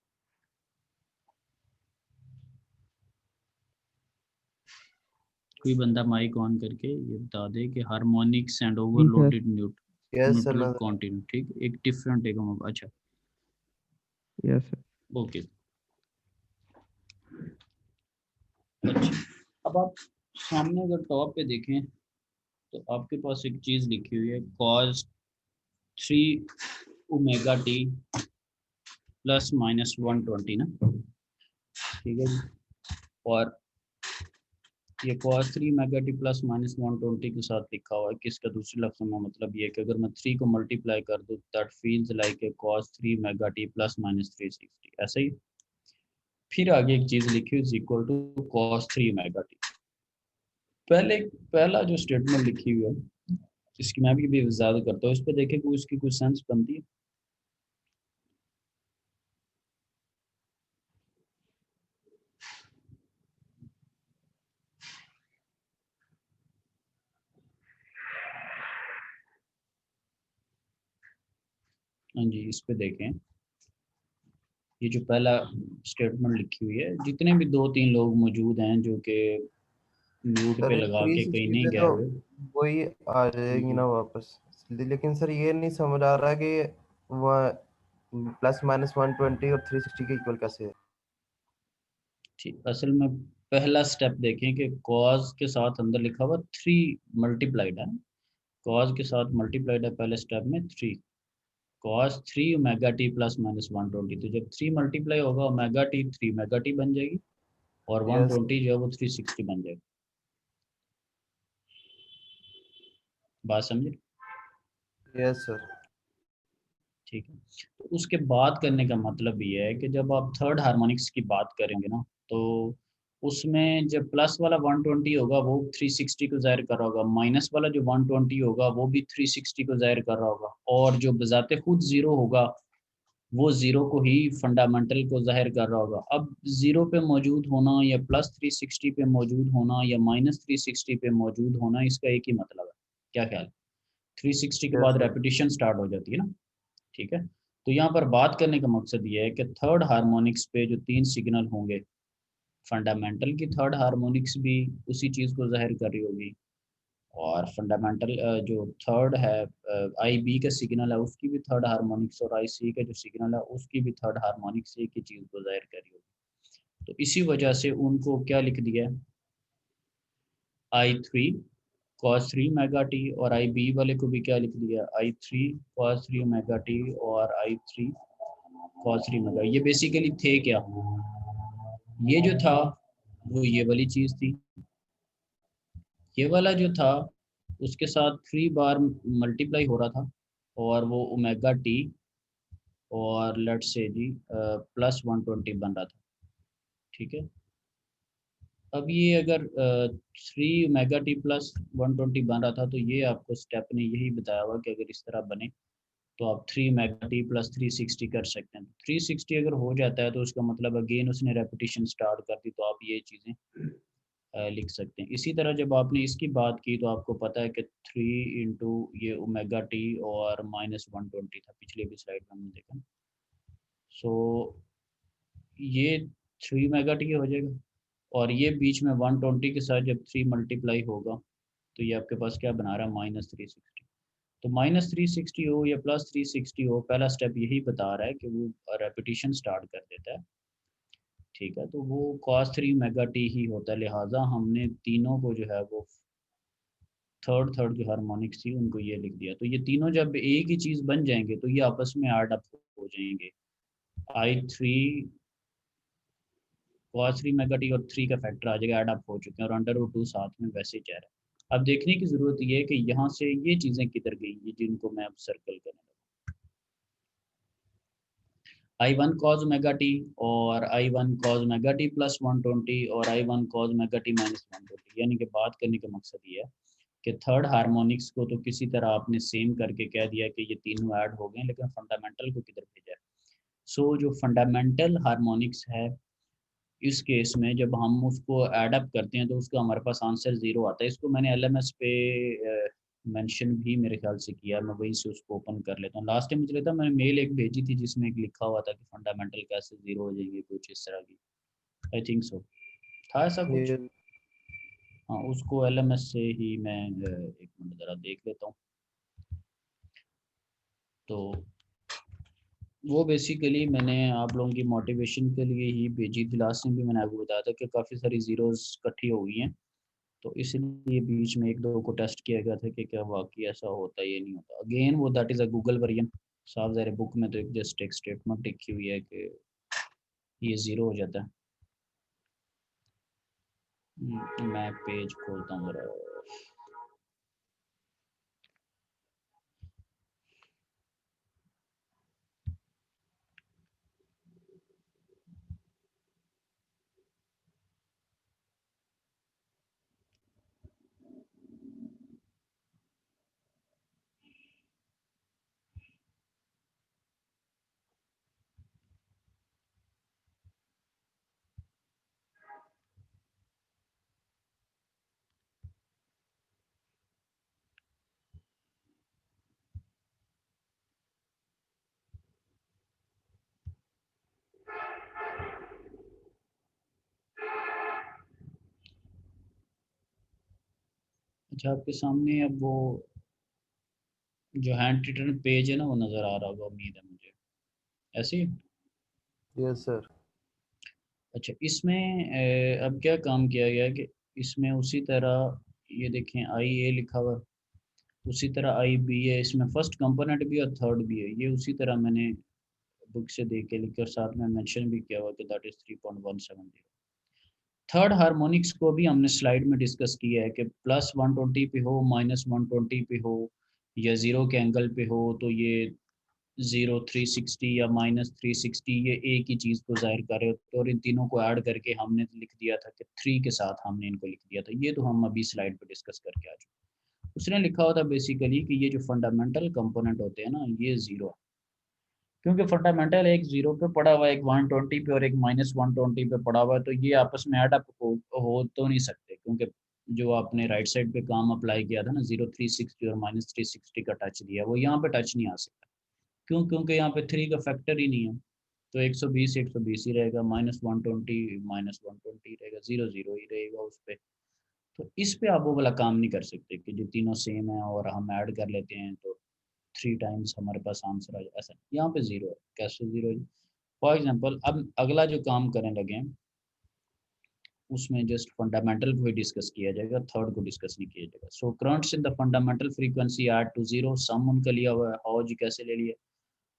कोई बंदा माइक ऑन करके ये बता दे कि harmonics and overloaded yes sir neutral continued, ठीक, एक डिफरेंट एक। अच्छा, यस सर। ओके। अच्छा, अब आप सामने अगर टॉप पे देखें तो आपके पास एक चीज लिखी हुई है, cos 3 omega t plus minus 120 ना, ठीक है जी। और ये cos 3 omega t plus minus 120 के साथ लिखा हुआ है, किसका दूसरे लफ्ज़ों में मतलब ये है कि अगर मैं 3 को मल्टीप्लाई कर दूं, that feels like a cos 3 omega t plus minus 360, ऐसा ही। फिर आगे एक चीज लिखी हुई, is equal to cos 3 omega t। पहला जो स्टेटमेंट लिखी हुई है, इसकी मैं भी वजाहत करता हूँ, इस पर देखें कोई इसकी कुछ सेंस बनती है। हाँ जी, इस पे देखें, ये जो पहला स्टेटमेंट लिखी हुई है, जितने भी 2-3 लोग मौजूद हैं जो कि म्यूट पे सर लगा के कहीं 360 नहीं पे गए तो हुए। वही आ जाएगी ना वापस, लेकिन सर ये नहीं समझ आ रहा कि वह प्लस माइनस 120 और 360 के इक्वल कैसे है। ठीक, असल में पहला स्टेप देखें कि कॉज के साथ अंदर लिखा हुआ 3 मल्टीप्लाइड है, कॉज के साथ मल्टीप्लाइड है पहले स्टेप में 3, cos 3 omega T plus minus 120। तो जब 3 मल्टीप्लाई होगा ओमेगा टी 3 ओमेगा टी बन जाएगी और यस 120 जो है वो 360 बन जाएगी। बात समझे? Yes sir. ठीक है, तो उसके बाद करने का मतलब ये है कि जब आप थर्ड हार्मोनिक्स की बात करेंगे ना, तो उसमें जब प्लस वाला 120 होगा वो 360 को ज़ाहिर कर रहा होगा, माइनस वाला जो 120 होगा वो भी 360 को ज़ाहिर कर रहा होगा, और जो बजाते खुद ज़ीरो होगा वो ज़ीरो को ही फंडामेंटल को ज़ाहिर कर रहा होगा। अब ज़ीरो पे मौजूद होना या प्लस 360 पे मौजूद होना या माइनस 360 पे मौजूद होना, इसका एक ही मतलब है। क्या ख्याल? 360 के यस बाद सर। रेपिटेशन स्टार्ट हो जाती है ना, ठीक है। तो यहाँ पर बात करने का मकसद ये है कि थर्ड हार्मोनिक्स पे जो 3 सिग्नल होंगे, फंडामेंटल की थर्ड हार्मोनिक्स भी उसी चीज़ को ज़ाहिर कर रही होगी, और फंडामेंटल जो थर्ड है आई बी का सिग्नल है उसकी भी थर्ड हार्मोनिक्स, और आई सी का जो सिग्नल है उसकी भी थर्ड हार्मोनिक्स एक ही चीज़ को ज़ाहिर कर रही होगी। तो इसी वजह से उनको क्या लिख दिया, I three cos 3 mega T, और आई बी वाले को भी क्या लिख दिया, I three cos 3 mega T और आई थ्री cos 3 मेगा। ये बेसिकली थे क्या, ये जो था वो ये वाली चीज़ थी, ये वाला जो था उसके साथ 3 बार मल्टीप्लाई हो रहा था, और वो ओमेगा टी और लेट्स से जी प्लस 120 बन रहा था, ठीक है। अब ये अगर 3 ओमेगा टी प्लस 120 बन रहा था, तो ये आपको स्टेप ने यही बताया हुआ कि अगर इस तरह बने तो आप 3 मेगा टी प्लस 360 कर सकते हैं। 360 अगर हो जाता है तो उसका मतलब अगेन उसने रेपिटेशन स्टार्ट कर दी, तो आप ये चीज़ें लिख सकते हैं। इसी तरह जब आपने इसकी बात की तो आपको पता है कि 3 इंटू ये ओमेगा टी और माइनस 120 था, पिछले भी स्लाइड में हमने देखा। सो ये 3 मेगा टी हो जाएगा, और ये बीच में 120 के साथ जब 3 मल्टीप्लाई होगा तो ये आपके पास क्या बना रहा है, माइनस 360। तो माइनस 360 हो या प्लस 360 हो, पहला स्टेप यही बता रहा है कि वो रेपिटेशन स्टार्ट कर देता है, ठीक है। तो वो cos 3 मेगा टी ही होता है, लिहाजा हमने तीनों को जो है वो थर्ड जो हार्मोनिक्स थी उनको ये लिख दिया। तो ये तीनों जब एक ही चीज़ बन जाएंगे तो ये आपस में ऐड अप हो जाएंगे। I three cos 3 mega T और 3 का फैक्टर आ जाएगा, ऐड अप हो चुके हैं, और अंडर रूट 2 साथ में वैसे ही जा रहा है। अब देखने की ज़रूरत ये है कि यहाँ से ये चीज़ें किधर गई, ये जिनको मैं अब सर्कल करने लगा, I1 cos ओमेगा टी और I1 cos omega T plus 120 और I1 cos omega T minus 120। यानी कि बात करने का मकसद ये है कि थर्ड हार्मोनिक्स को तो किसी तरह आपने सेम करके कह दिया कि ये तीनों ऐड हो गए, लेकिन फंडामेंटल को किधर भेजा है। सो जो फंडामेंटल हार्मोनिक्स है, इस केस में जब हम उसको ऐड अप करते हैं तो उसका हमारे पास आंसर ज़ीरो आता है। इसको मैंने एलएमएस पे मेंशन भी मेरे ख्याल से किया, मैं वहीं से उसको ओपन कर लेता हूँ। लास्ट टाइम मुझे लगता है मैंने मेल एक भेजी थी जिसमें एक लिखा हुआ था कि फंडामेंटल कैसे ज़ीरो हो जाएंगे, कुछ इस तरह की, आई थिंक सो था ऐसा कुछ। ये हाँ, उसको एलएमएस से ही मैं एक मिनट ज़रा देख लेता हूँ। तो वो बेसिकली मैंने आप लोगों की मोटिवेशन के लिए ही भेजी थी। लास्ट टाइम भी मैंने आपको बताया था कि काफ़ी सारी ज़ीरोज़ इकट्ठी हो गई हैं, तो इसलिए बीच में एक दो को टेस्ट किया गया था कि क्या वाकई ऐसा होता है, ये नहीं होता। अगेन वो that is a Google version, साफ ज़ाहिर बुक में तो एक जस्ट एक स्टेटमेंट लिखी हुई है कि ये ज़ीरो हो जाता है। मैं पेज खोलता हूँ ज़रा। अच्छा, आपके सामने अब वो जो हैंड रिटन पेज है ना वो नज़र आ रहा होगा, उम्मीद है मुझे, ऐसे ही। Yes sir. अच्छा, इसमें अब क्या काम किया गया कि इसमें उसी तरह ये देखें आई ए लिखा हुआ, उसी तरह आई बी है, इसमें फर्स्ट कंपोनेंट भी और थर्ड भी है। ये उसी तरह मैंने बुक से देख के लिख कर साथ में मेंशन भी किया हुआ कि दैट इज 3.170। थर्ड हार्मोनिक्स को भी हमने स्लाइड में डिस्कस किया है कि प्लस 120 पे हो, माइनस 120 पे हो, या ज़ीरो के एंगल पे हो, तो ये 0 360 या माइनस 360 ये एक ही चीज़ को जाहिर कर रहे होते, और इन तीनों को ऐड करके हमने लिख दिया था कि 3 के साथ हमने इनको लिख दिया था। ये तो हम अभी स्लाइड पे डिस्कस करके आ चुके। उसने लिखा हुआ था बेसिकली कि ये जो फंडामेंटल कंपोनेंट होते हैं ना, ये ज़ीरो है, क्योंकि फंडामेंटल एक 0 पे पड़ा हुआ है, एक 120 पे और एक -120 पे पड़ा हुआ है, तो ये आपस में एड अप हो तो नहीं सकते, क्योंकि जो आपने राइट साइड पे काम अप्लाई किया था ना 0 360 और -360 का टच दिया, वो यहाँ पे टच नहीं आ सकता। क्यों? क्योंकि यहाँ पे 3 का फैक्टर ही नहीं है, तो 120 ही रहेगा, -120 -120 रहेगा, 0 0 ही रहेगा उस पे। तो इस पे आप वो वाला काम नहीं कर सकते कि जो तीनों सेम है और हम ऐड कर लेते हैं तो 3 टाइम्स हमारे पास आंसर आ जाए, ऐसा यहाँ पे 0 है। कैसे 0 है? फॉर एग्जांपल अब अगला जो काम करने लगे हैं उसमें जस्ट फंडामेंटल को ही डिस्कस किया जाएगा, थर्ड को डिस्कस नहीं किया जाएगा। So currents in the fundamental frequency add to 0, sum उनका लिया हुआ है, हाउ जी कैसे ले लिया।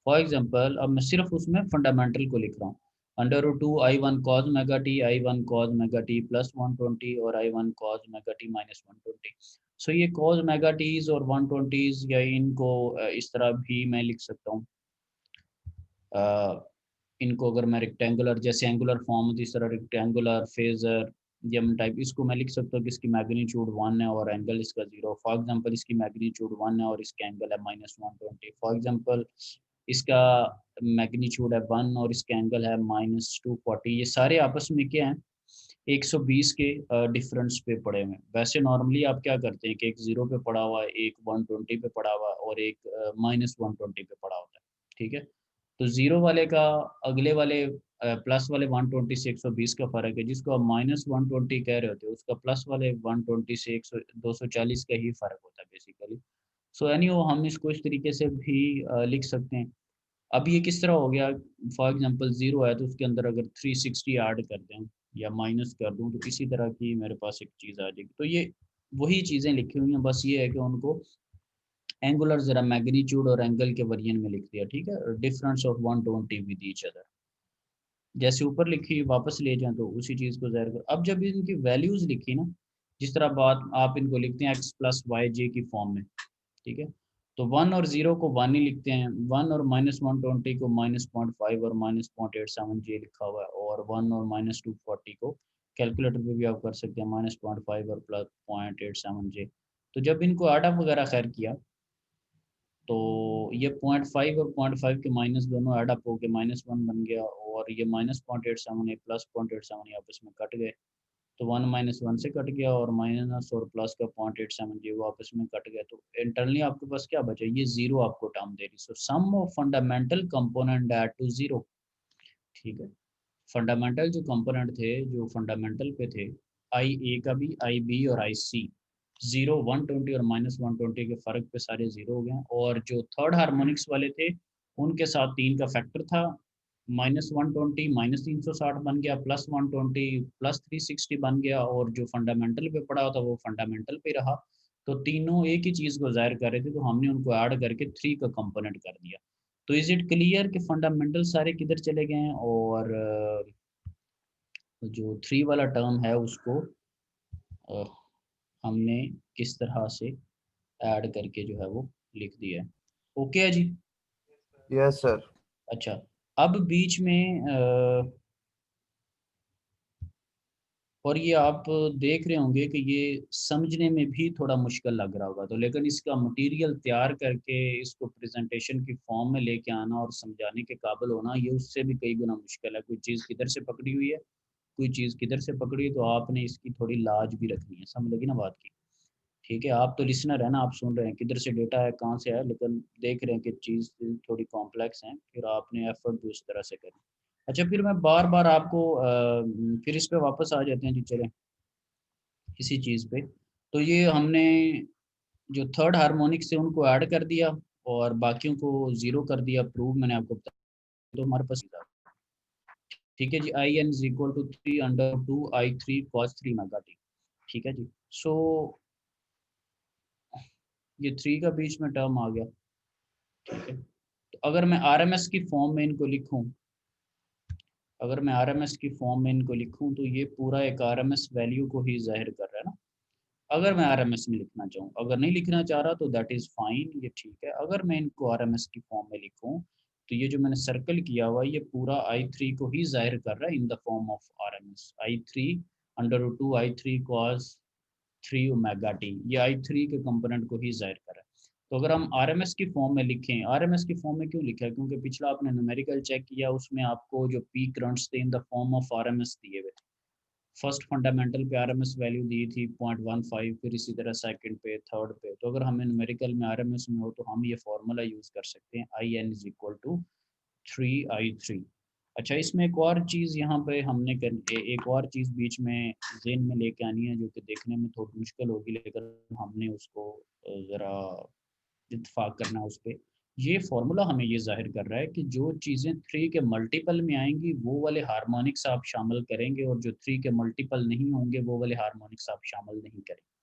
फॉर एग्जांपल अब मैं सिर्फ उसमें फंडामेंटल को लिख रहा हूँ, √2 I1 cos mega T, I1 cos mega T plus 120 और I1 cos mega T minus 120। सो ये cos मेगा टीज और 120 या इनको इस तरह भी मैं लिख सकता हूँ। इनको अगर मैं रेक्टेंगुलर जैसे एंगुलर फॉर्म होती है, इस तरह रेक्टेंगुलर फेजर जम टाइप, इसको मैं लिख सकता हूँ कि इसकी मैग्नीट्यूड 1 है और एंगल इसका 0। फॉर एग्जांपल इसकी मैग्नीट्यूड 1 है और इसका एंगल है -120। फॉर एग्जांपल इसका मैग्नीट्यूड है 1 और इसका एंगल है -240। ये सारे आपस में क्या हैं, 120 के डिफरेंस पे पड़े हुए हैं। वैसे नॉर्मली आप क्या करते हैं कि एक 0 पे पड़ा हुआ है, एक 120 पे पड़ा हुआ है और एक -120 पे पड़ा होता है, ठीक है। तो 0 वाले का अगले वाले प्लस वाले 120 से 120 का फ़र्क है, जिसको आप -120 कह रहे होते हो उसका प्लस वाले 120 से 100 240 का ही फ़र्क होता है बेसिकली। सो एनीहो हम इसको इस तरीके से भी लिख सकते हैं। अब ये किस तरह हो गया, फॉर एग्जांपल 0 है तो उसके अंदर अगर 360 ऐड कर दें या माइनस कर दूं तो इसी तरह की मेरे पास एक चीज़ आ जाएगी। तो ये वही चीज़ें लिखी हुई हैं, बस ये है कि उनको एंगुलर जरा मैग्नीट्यूड और एंगल के वेरिएंट में लिख दिया, ठीक है, difference of 120 with each other. जैसे ऊपर लिखी वापस ले जाएं तो उसी चीज़ को ज़ाहिर कर। अब जब इनकी वैल्यूज़ लिखी ना, जिस तरह बात आप इनको लिखते हैं x + yj की फॉर्म में, ठीक है, तो 1 और 0 को 1 ही लिखते हैं, 1 और -120 को -0.5 और -0.87 लिखा हुआ है, और 1 और -240 को कैलकुलेटर पे भी आप कर सकते हैं -0.5 और +0.87। तो जब इनको ऐड अप वगैरह खैर किया तो ये 0.5 और 0.5 के माइनस दोनों ऐड अप हो के -1 बन गया, और ये -0.87 है प्लस 0.87 आपस में कट गए, तो 1 -1 से कट गया और माइनस और प्लस का 0.87 जो वो आपस में कट गया। तो इंटरनली आपके पास क्या बचा, ये 0 आपको टर्म दे रही। So sum of fundamental component add to 0, ठीक है। फंडामेंटल जो कंपोनेंट थे जो फंडामेंटल पे थे, आई ए का भी, आई बी और आई सी, 0 120 और -120 के फ़र्क पे सारे 0 हो गए। और जो थर्ड हार्मोनिक्स वाले थे उनके साथ 3 का फैक्टर था, -120 -360 बन गया, +120 +360 बन गया, और जो फंडामेंटल पे पड़ा था वो फंडामेंटल पे रहा। तो तीनों एक ही चीज़ को ज़ाहिर कर रहे थे, तो हमने उनको ऐड करके 3 का कंपोनेंट कर दिया। तो इज़ इट क्लियर कि फंडामेंटल सारे किधर चले गए हैं, और जो 3 वाला टर्म है उसको अ, हमने किस तरह से ऐड करके जो है वो लिख दिया है। ओके है जी। Yes sir. अच्छा, अब बीच में और ये आप देख रहे होंगे कि ये समझने में भी थोड़ा मुश्किल लग रहा होगा, तो लेकिन इसका मटेरियल तैयार करके इसको प्रेजेंटेशन की फॉर्म में लेके आना और समझाने के काबिल होना, ये उससे भी कई गुना मुश्किल है। कोई चीज़ किधर से पकड़ी हुई है, कोई चीज़ किधर से पकड़ी है, तो आपने इसकी थोड़ी लाज भी रखनी है, समझ लगी ना बात की। ठीक है, आप तो लिसनर है ना, आप सुन रहे हैं किधर से डेटा है कहाँ से है, लेकिन देख रहे हैं कि चीज़ थोड़ी कॉम्प्लेक्स है, फिर आपने एफर्ट भी उस तरह से करना। अच्छा, फिर मैं बार बार आपको फिर इस पे वापस आ जाते हैं जी, चलें इसी चीज़ पे। तो ये हमने जो थर्ड हार्मोनिक से उनको ऐड कर दिया और बाकियों को 0 कर दिया, प्रूव मैंने आपको बताया, तो हमारे पास ठीक है जी, IN = 3/2 I3 cos 3 mega T, ठीक है जी। सो ये 3 का बीच में टर्म आ गया, ठीक है। तो अगर मैं RMS की फॉर्म में इनको लिखूं, अगर मैं RMS की फॉर्म में इनको लिखूं तो ये पूरा एक RMS वैल्यू को ही जाहिर कर रहा है ना। अगर मैं RMS में लिखना चाहूँ, अगर नहीं लिखना चाह रहा तो दैट इज़ फाइन, ये ठीक है। अगर मैं इनको RMS की फॉर्म में लिखूं तो ये जो मैंने सर्कल किया हुआ ये पूरा I3 को ही जाहिर कर रहा है in the form of RMS। I3 √2 I3 cos 3 omega T, ये I3 के कंपोनेंट को ही जाहिर कर रहा है। तो अगर हम आरएमएस की फॉर्म में लिखें, आरएमएस की फॉर्म में क्यों लिखा है, क्योंकि पिछला आपने न्यूमेरिकल चेक किया, उसमें आपको जो पीक करंट्स थे in the form of RMS दिए हुए थे। फर्स्ट फंडामेंटल पे आरएमएस वैल्यू दी थी 0.15, फिर इसी तरह सेकंड पे, थर्ड पे। तो अगर हमें न्यूमेरिकल में आरएमएस में हो तो हम ये फार्मूला यूज़ कर सकते हैं, IN = 3I3। अच्छा, इसमें एक और चीज़ यहाँ पे हमने एक और चीज़ बीच में ज़हन में लेके आनी है, जो कि देखने में थोड़ी मुश्किल होगी, लेकिन हमने उसको ज़रा इत्तेफाक करना है उस पर। ये फार्मूला हमें ये जाहिर कर रहा है कि जो चीज़ें 3 के मल्टीपल में आएंगी वो वाले हार्मोनिक्स आप शामिल करेंगे, और जो 3 के मल्टीपल नहीं होंगे वो वाले हार्मोनिक्स आप शामिल नहीं करेंगे।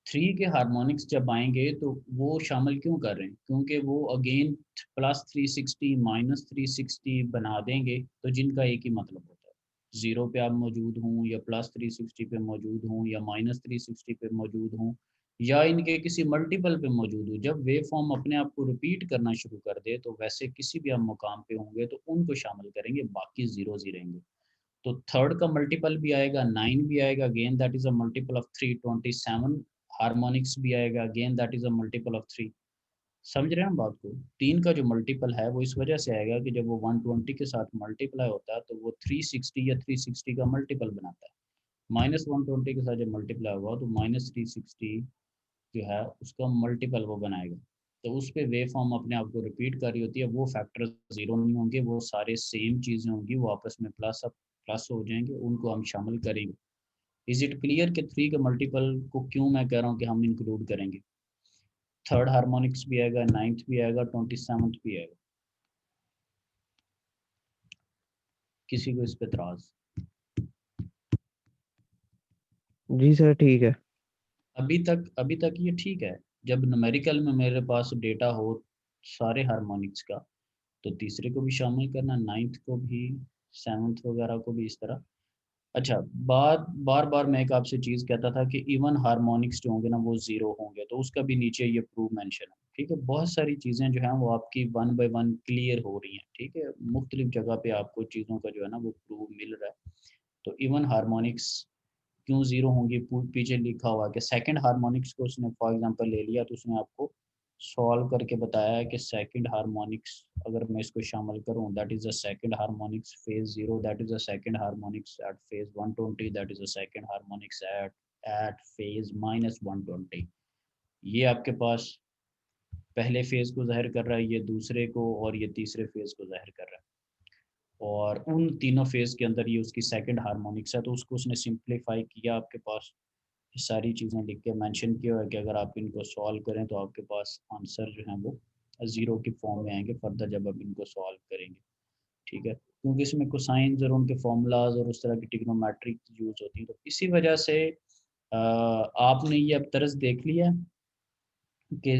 3 के हार्मोनिक्स जब आएंगे तो वो शामिल क्यों कर रहे हैं, क्योंकि वो अगेन +360 -360 बना देंगे, तो जिनका एक ही मतलब होता है, 0 पे आप मौजूद हूँ या +360 पे मौजूद हूँ या -360 पे मौजूद हूँ या इनके किसी मल्टीपल पे मौजूद हूँ। जब वेव फॉर्म अपने आप को रिपीट करना शुरू कर दे तो वैसे किसी भी आप मुकाम पे होंगे तो उनको शामिल करेंगे, बाकी जीरोज ही रहेंगे। तो थर्ड का मल्टीपल भी आएगा, 9 भी आएगा, again that is a multiple of 3, 27 harmonics भी आएगा, again that is a multiple of 3। समझ रहे हैं हम बात को? 3 का जो मल्टीपल है वो इस वजह से आएगा कि जब वो 120 के साथ मल्टीप्लाई होता है तो वो 360 या 360 का मल्टीपल बनाता है। -120 के साथ जब मल्टीप्लाई होगा तो -360 जो है उसका मल्टीपल वो बनाएगा। तो उस पे वेव फॉर्म अपने आप को रिपीट कर रही होती है, वो फैक्टर ज़ीरो नहीं होंगे, वो सारे सेम चीज़ें होंगी, वो आपस में प्लस हो जाएंगे, उनको हम शामिल करेंगे। इज इट क्लियर कि 3 के मल्टीपल को क्यों मैं कह रहा हूँ कि हम इंक्लूड करेंगे? थर्ड हार्मोनिक्स भी आएगा, 9th भी आएगा, 27th भी आएगा। किसी को इस पे एतराज? जी सर ठीक है। अभी तक ये ठीक है। जब न्यूमेरिकल में मेरे पास डेटा हो सारे हार्मोनिक्स का तो तीसरे को भी शामिल करना, 9th को भी, 7th वगैरह को भी, इस तरह। अच्छा, बार बार मैं एक आपसे चीज़ कहता था कि इवन हार्मोनिक्स जो होंगे ना वो ज़ीरो होंगे, तो उसका भी नीचे ये प्रूव मेंशन है। ठीक है, बहुत सारी चीज़ें जो हैं वो आपकी 1 बाय 1 क्लियर हो रही हैं। ठीक है, मुख्तलिफ जगह पे आपको चीज़ों का जो है ना वो प्रूव मिल रहा है। तो इवन हार्मोनिक्स क्यों ज़ीरो होंगी, पीछे लिखा हुआ है कि सेकंड हार्मोनिक्स को उसने फॉर एग्जांपल ले लिया, तो उसने आपको सॉल्व करके बताया है कि सेकंड हार्मोनिक्स अगर मैं इसको शामिल करूं, that is the second harmonics phase 0, that is the second harmonics at phase 120, that is the second harmonics at phase -120। ये आपके पास पहले फेज को जाहिर कर रहा है, ये दूसरे को, और ये तीसरे फेज को जाहिर कर रहा है, और उन तीनों फेज के अंदर ये उसकी सेकंड हार्मोनिक्स है। तो उसको उसने सिंप्लीफाई किया, आपके पास ये सारी चीज़ें लिख के मेंशन किया हुआ है कि अगर आप इनको सॉल्व करें तो आपके पास आंसर जो है वो ज़ीरो की फॉर्म में आएंगे फर्दर जब आप इनको सॉल्व करेंगे। ठीक है, क्योंकि इसमें कोसाइंस और उनके फार्मूलाज और उस तरह की ट्रिग्नोमेट्रिक यूज़ होती है, तो इसी वजह से आपने ये अब तरस देख लिया कि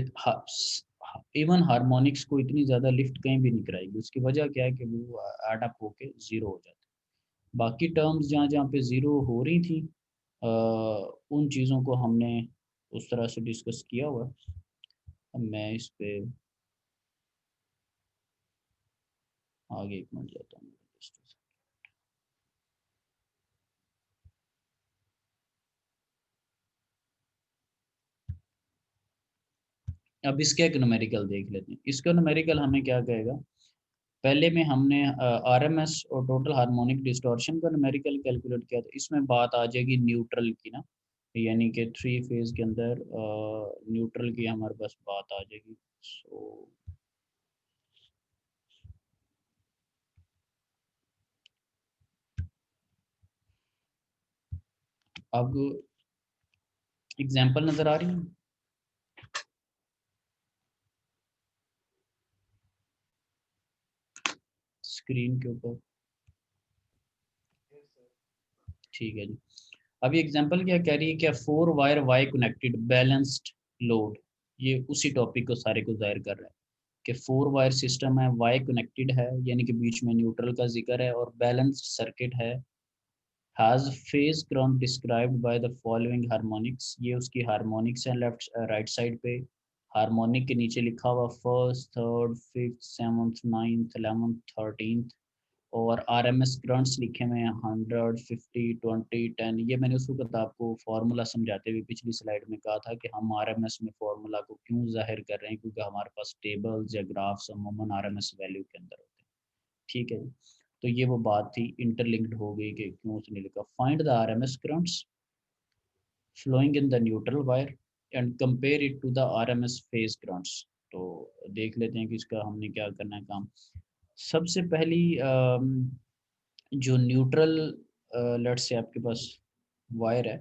इवन हार्मोनिक्स को इतनी ज़्यादा लिफ्ट कहीं भी नहीं कराएगी। उसकी वजह क्या है कि वो एड अप होके ज़ीरो हो जाते हैं। बाकी टर्म्स जहाँ जहाँ पे ज़ीरो हो रही थी उन चीज़ों को हमने उस तरह से डिस्कस किया हुआ है। अब मैं इस पे आगे एक मिनट जाता हूँ। अब इसका एक न्यूमेरिकल देख लेते हैं। इसका न्यूमेरिकल हमें क्या कहेगा, पहले में हमने आरएमएस और टोटल हार्मोनिक डिस्टॉर्शन का न्यूमेरिकल कैलकुलेट किया, तो इसमें बात आ जाएगी न्यूट्रल की ना, यानी कि 3 फेज के अंदर न्यूट्रल की हमारे पास बात आ जाएगी। सो अब एग्जांपल नजर आ रही है स्क्रीन के ऊपर? ठीक है जी। अभी एग्जांपल क्या कह रही है, क्या 4 wire Y connected balanced load, ये उसी टॉपिक को सारे को जाहिर कर रहा है कि 4 वायर सिस्टम है, वाई कनेक्टेड है, यानी कि बीच में न्यूट्रल का जिक्र है, और बैलेंस्ड सर्किट है, has phase current described by the following harmonics, ये उसकी हार्मोनिक्स है लेफ्ट राइट साइड पे। हार्मोनिक के नीचे लिखा हुआ first, third, fifth, seventh, ninth, 11th, 13th, और RMS करंट्स लिखे हुए हैं 100, 50, 20, 10। ये मैंने उस वक्त आपको फार्मूला समझाते हुए पिछली स्लाइड में कहा था कि हम RMS में फार्मूला को क्यों जाहिर कर रहे हैं, क्योंकि हमारे पास टेबल्स या ग्राफ्स अमूमन RMS वैल्यू के अंदर होते हैं। ठीक है जी, तो ये वो बात थी, इंटरलिंक्ड हो गई कि क्यों उसने लिखा find the RMS currents flowing in the neutral wire and compare it to the RMS phase currents। तो देख लेते हैं कि इसका हमने क्या करना है काम। सबसे पहली जो न्यूट्रल लेट्स से आपके पास वायर है,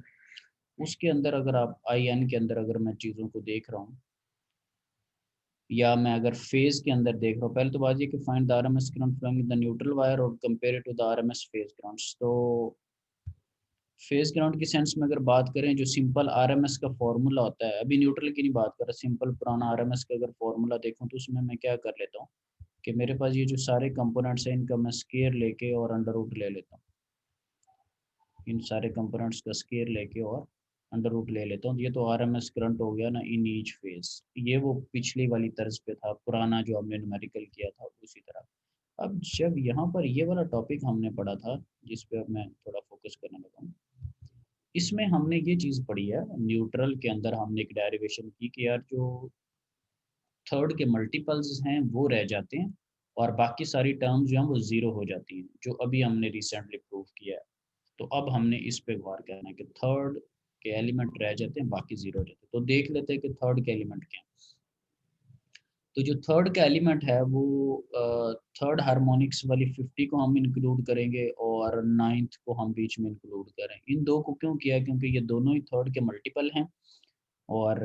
उसके अंदर अगर आप IN के अंदर अगर मैं चीज़ों को देख रहा हूँ, या मैं अगर फेज के अंदर देख रहा हूँ, पहले तो बात ये कि find the RMS current flowing in the neutral wire और compare it to the RMS phase currents. तो फेज करंट की सेंस में अगर बात करें, जो सिंपल RMS का फॉर्मूला होता है, अभी न्यूट्रल की नहीं बात कर रहा, सिंपल पुराना RMS का अगर फॉर्मूला देखूं तो उसमें मैं क्या कर लेता हूँ कि मेरे पास ये जो सारे कंपोनेंट्स हैं इनका मैं स्केयर लेके और अंडर रूट ले लेता हूँ, इन सारे कंपोनेंट्स का स्केयर लेके और अंडर रूट ले लेता हूँ। ये तो RMS करंट हो गया ना इन ईच फेज। ये वो पिछली वाली तर्ज पे था, पुराना जो हमने न्यूमेरिकल किया था उसी तरह। अब जब यहाँ पर ये वाला टॉपिक हमने पढ़ा था, जिस पे अब मैं थोड़ा फोकस करने लगा हूँ, इसमें हमने ये चीज़ पढ़ी है, न्यूट्रल के अंदर हमने एक डेरिवेशन की कि यार जो थर्ड के मल्टीपल्स हैं वो रह जाते हैं और बाकी सारी टर्म्स जो हैं वो ज़ीरो हो जाती हैं, जो अभी हमने रिसेंटली प्रूव किया है। तो अब हमने इस पे गौर करना है कि थर्ड के एलिमेंट रह जाते हैं, बाकी ज़ीरो हो जाते हैं। तो देख लेते हैं कि थर्ड के एलिमेंट क्या हैं। तो जो थर्ड का एलिमेंट है वो थर्ड हार्मोनिक्स वाली 50 को हम इंक्लूड करेंगे और नाइन्थ को हम बीच में इंक्लूड करें। इन दो को क्यों किया, क्योंकि ये दोनों ही थर्ड के मल्टीपल हैं और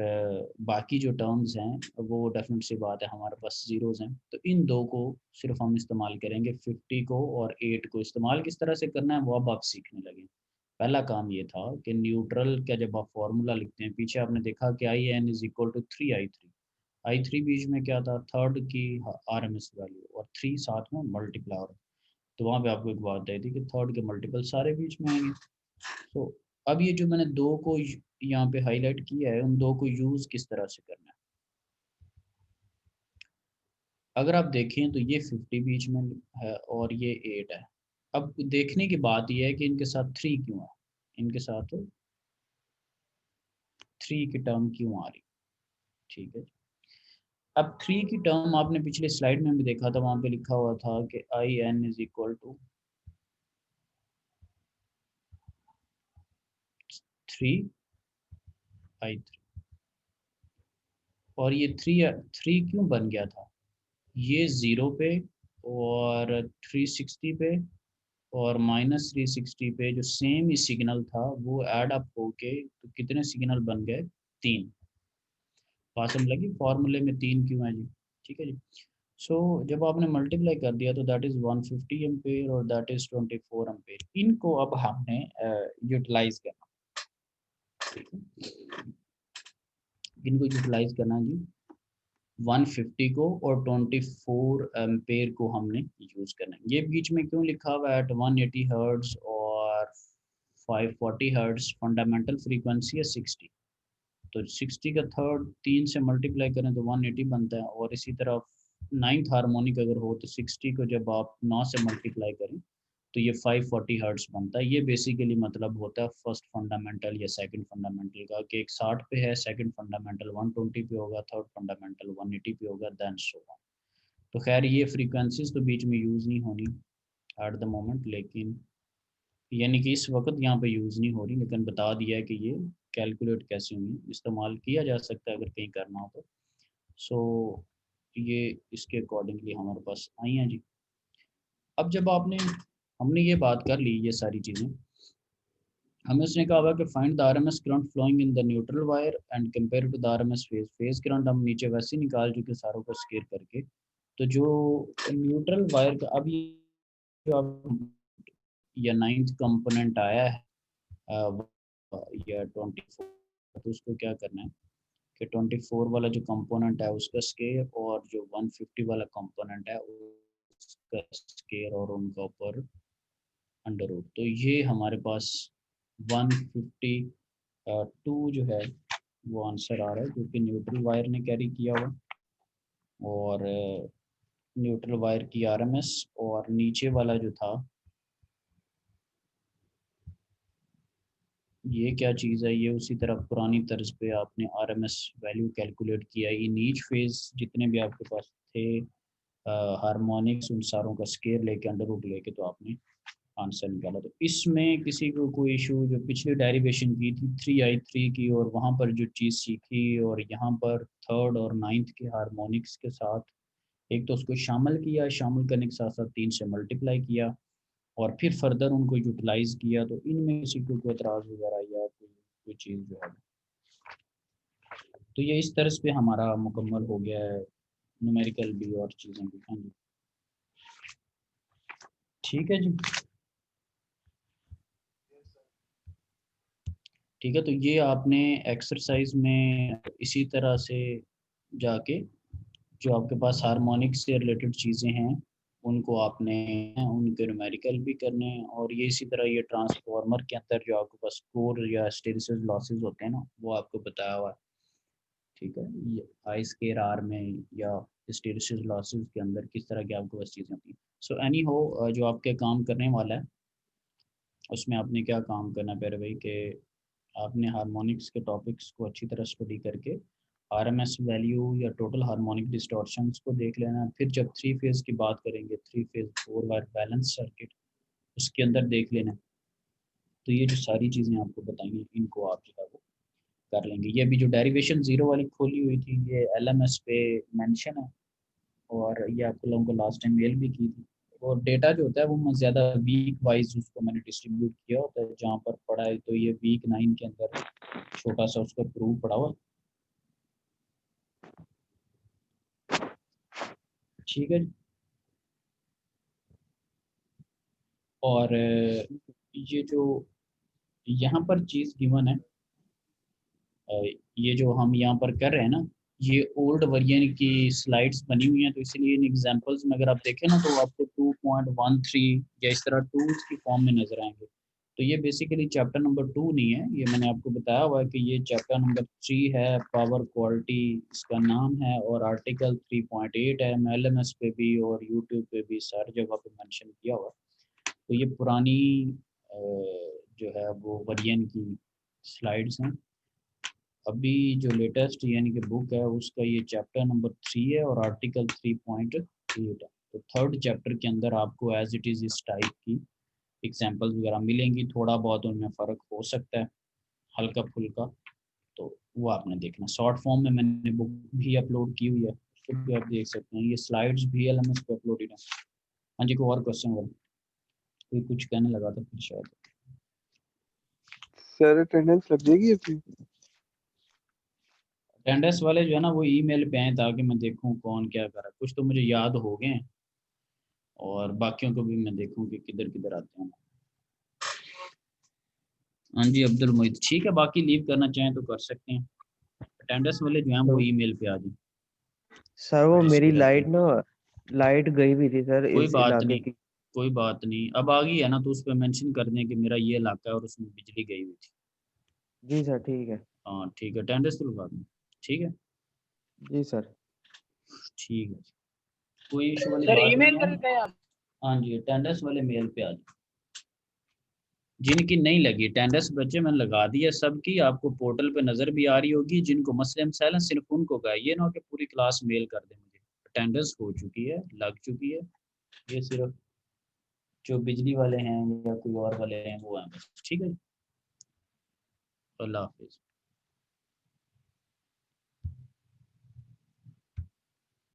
बाकी जो टर्म्स हैं वो डेफिनेट सी बात है हमारे पास जीरोज हैं। तो इन दो को सिर्फ हम इस्तेमाल करेंगे, 50 को और 8 को। इस्तेमाल किस तरह से करना है वो अब आप सीखने लगे। पहला काम ये था कि न्यूट्रल का जब आप फॉर्मूला लिखते हैं, पीछे आपने देखा कि IN is equal to 3I3। I3 बीच में क्या था, थर्ड की RMS वैल्यू और 3 साथ में मल्टीप्लाई। तो वहाँ पे आपको एक बात आई थी कि थर्ड के मल्टीपल सारे बीच में आएंगे। तो अब ये जो मैंने दो को यहाँ पे हाईलाइट किया है, उन दो को यूज किस तरह से करना है। अगर आप देखें तो ये 50 बीच में है और ये 8 है। अब देखने की बात यह है कि इनके साथ 3 क्यों है, इनके साथ 3 की टर्म क्यों आ रही। ठीक है, अब 3 की टर्म आपने पिछले स्लाइड में भी देखा था, वहां पे लिखा हुआ था कि IN is equal to 3I3। और ये 3 क्यों बन गया था, ये 0 पे और 360 पे और -360 पे जो सेम ही सिग्नल था वो ऐड अप होके तो कितने सिग्नल बन गए, 3। बात समझ लगी, फॉर्मूले में 3 क्यों है जी। ठीक है जी। सो जब आपने मल्टीप्लाई कर दिया तो दैट इज 150 एम्पेयर और दैट इज 24 एम्पेयर। इनको अब हमने यूटिलाइज करना, ठीक है, इनको यूटिलाइज करना जी। 150 को और 24 एम्पेयर को हमने यूज करना है। ये बीच में क्यों लिखा हुआ है एट 180 हर्ट्ज और 540 हर्ट्ज, फंडामेंटल फ्रीक्वेंसी है 60। तो 60 का थर्ड 3 से मल्टीप्लाई करें तो 180 बनता है। और इसी तरह नाइन्थ हार्मोनिक अगर हो तो 60 को जब आप 9 से मल्टीप्लाई करें तो ये 540 हर्ट्ज बनता है। ये बेसिकली मतलब होता है फर्स्ट फंडामेंटल या सेकंड फंडामेंटल का, कि एक 60 पे है, सेकंड फंडामेंटल 120 पे होगा, थर्ड फंडामेंटल 180 पे होगा, देन सो ऑन। तो खैर ये फ्रीक्वेंसीज तो बीच में यूज़ नहीं होनी एट द मोमेंट, लेकिन यानी कि इस वक्त यहाँ पे यूज़ नहीं हो रही, लेकिन बता दिया है कि ये कैलकुलेट कैसे होंगी, इस्तेमाल किया जा सकता है अगर कहीं करना हो तो। सो ये इसके अकॉर्डिंगली हमारे पास आई हैं जी। अब जब हमने ये बात कर ली ये सारी चीज़ें, हमें उसने कहा हुआ कि find the RMS current flowing in the neutral wire and compare to the RMS phase. Phase current हम नीचे वैसे निकाल चुके सारों को स्केयर करके। तो जो न्यूट्रल वायर का अब ये जो या 9th कंपोनेंट आया है या 24, तो उसको क्या करना है कि 24 वाला जो कंपोनेंट है उसका स्केयर और जो 150 वाला कंपोनेंट है उसका स्केयर और उनका ऊपर अंडर रूट। तो ये हमारे पास 152 जो है वो आंसर आ रहा है, क्योंकि न्यूट्रल वायर ने कैरी किया हुआ और न्यूट्रल वायर की RMS, और नीचे वाला जो था ये क्या चीज़ है, ये उसी तरह पुरानी तर्ज पे आपने RMS वैल्यू कैलकुलेट किया। इन ईच फेज जितने भी आपके पास थे हार्मोनिक्स, उन सारों का स्केयर लेके अंडर रूट लेके तो आपने आंसर निकाला। तो इसमें किसी को कोई इशू, जो पिछली डेरिवेशन की थी 3i3 की, और वहाँ पर जो चीज़ सीखी, और यहाँ पर थर्ड और नाइन्थ के हार्मोनिक्स के साथ एक तो उसको शामिल किया, शामिल करने के साथ साथ 3 से मल्टीप्लाई किया, और फिर फर्दर उनको यूटिलाइज किया, तो इनमें किसी को कोई एतराज़ वगैरह या कोई चीज़ जो है, तो ये इस तरह पे हमारा मुकम्मल हो गया है न्यूमेरिकल भी और चीज़ें भी। हाँ जी, ठीक है जी, ठीक है। तो ये आपने एक्सरसाइज में इसी तरह से जाके जो आपके पास हार्मोनिक से रिलेटेड चीज़ें हैं उनको आपने उनके न्यूमेरिकल भी करने हैं, और ये इसी तरह ये ट्रांसफार्मर के अंदर जो आपके पास कोर या हिस्टैरिसीस लॉसेस होते हैं ना, वो आपको बताया हुआ है, ठीक है। ये आई स्केयर आर में या हिस्टैरिसीस लॉसेस के अंदर किस तरह की आपके पास चीज़ें होती हैं। सो एनी हो, जो आपके काम करने वाला है उसमें आपने क्या काम करना प्यारे भाई कि आपने हार्मोनिक्स के टॉपिक्स को अच्छी तरह स्टडी करके RMS वैल्यू या टोटल हार्मोनिक डिस्टॉर्शंस को देख लेना। फिर जब 3 फेज़ की बात करेंगे, 3 फेज़ 4 वायर बैलेंस सर्किट, उसके अंदर देख लेना। तो ये जो सारी चीज़ें आपको बताएंगे इनको आप जो है वो कर लेंगे। ये अभी जो डेरिवेशन ज़ीरो वाली खोली हुई थी ये LMS पे मेंशन है, और ये आपको लोगों को लास्ट टाइम मेल भी की थी। और डेटा जो होता है वो मैं ज़्यादा वीक वाइज उसको मैंने डिस्ट्रीब्यूट किया होता है, जहाँ पर पढ़ा है तो ये वीक 9 के अंदर छोटा सा उसका प्रूफ पड़ा हुआ, ठीक है। और ये जो यहाँ पर चीज़ गिवन है, ये जो हम यहाँ पर कर रहे हैं ना, ये ओल्ड वर्जन की स्लाइड्स बनी हुई हैं, तो इसलिए इन एग्जांपल्स में अगर आप देखें ना तो आपको 2.13 या इस तरह टूल्स की फॉर्म में नजर आएंगे। तो ये बेसिकली चैप्टर नंबर 2 नहीं है, ये मैंने आपको बताया हुआ है कि ये चैप्टर नंबर 3 है, पावर क्वालिटी इसका नाम है, और आर्टिकल 3.8 है। LMS पे भी और यूट्यूब पे भी सारी जगह पे मेंशन किया हुआ है। तो ये पुरानी जो है वो वर्जन की स्लाइड्स हैं। अभी जो लेटेस्ट यानी कि बुक है उसका ये चैप्टर नंबर 3 है और आर्टिकल 3.8 है। तो थर्ड चैप्टर के अंदर आपको एज इट इज़ इस टाइप की एग्जांपल्स वगैरह मिलेंगी, थोड़ा बहुत उनमें फ़र्क हो सकता है हल्का फुल्का, तो वो आपने देखना। शॉर्ट फॉर्म में मैंने बुक भी अपलोड की हुई है, उसको भी आप देख सकते हैं। ये स्लाइड्स भी LMS पे अपलोडेड है। हाँ जी, कोई और क्वेश्चन हो? कोई कुछ कहने लगा था फिर शायद। सर अटेंडेंस लग जाएगी अपनी? अटेंडेंस वाले जो है ना वो ईमेल पे आए ताकि मैं देखूं कौन क्या कर रहा है। कुछ तो मुझे याद हो गए हैं और बाकियों को भी मैं देखूं कि किधर किधर आते हैं। हाँ जी अब्दुल मोहित, ठीक है, बाकी लीव करना चाहें तो कर सकते हैं। अटेंडेंस वाले जो हैं वो ईमेल पे आ जाए। सर वो जिसको मेरी रहते लाइट हैं। ना, लाइट गई हुई थी सर कोई इस बात इलाके नहीं, की। कोई बात नहीं, अब आ गई है ना तो उस पर मेंशन कर दें कि मेरा ये इलाका है और उसमें बिजली गई हुई थी। जी सर ठीक है। हाँ ठीक है, अटेंडेंस तो लगा दें। ठीक है, जी सर। ठीक है, कोई इशू वाली सर बात ईमेल नहीं है। करते हैं आप? हाँ जी, अटेंडेंस वाले मेल पे आ जाए। जिनकी नहीं लगी अटेंडेंस बच्चे मैंने लगा दी है सबकी, आपको पोर्टल पे नज़र भी आ रही होगी। जिनको मसले मसाइल हैं सिर्फ उनको का ये ना हो कि पूरी क्लास मेल कर दे मुझे। अटेंडेंस हो चुकी है, लग चुकी है। ये सिर्फ जो बिजली वाले हैं या कोई और वाले हैं वो हैं बस। ठीक है, अल्लाह हाफिज़।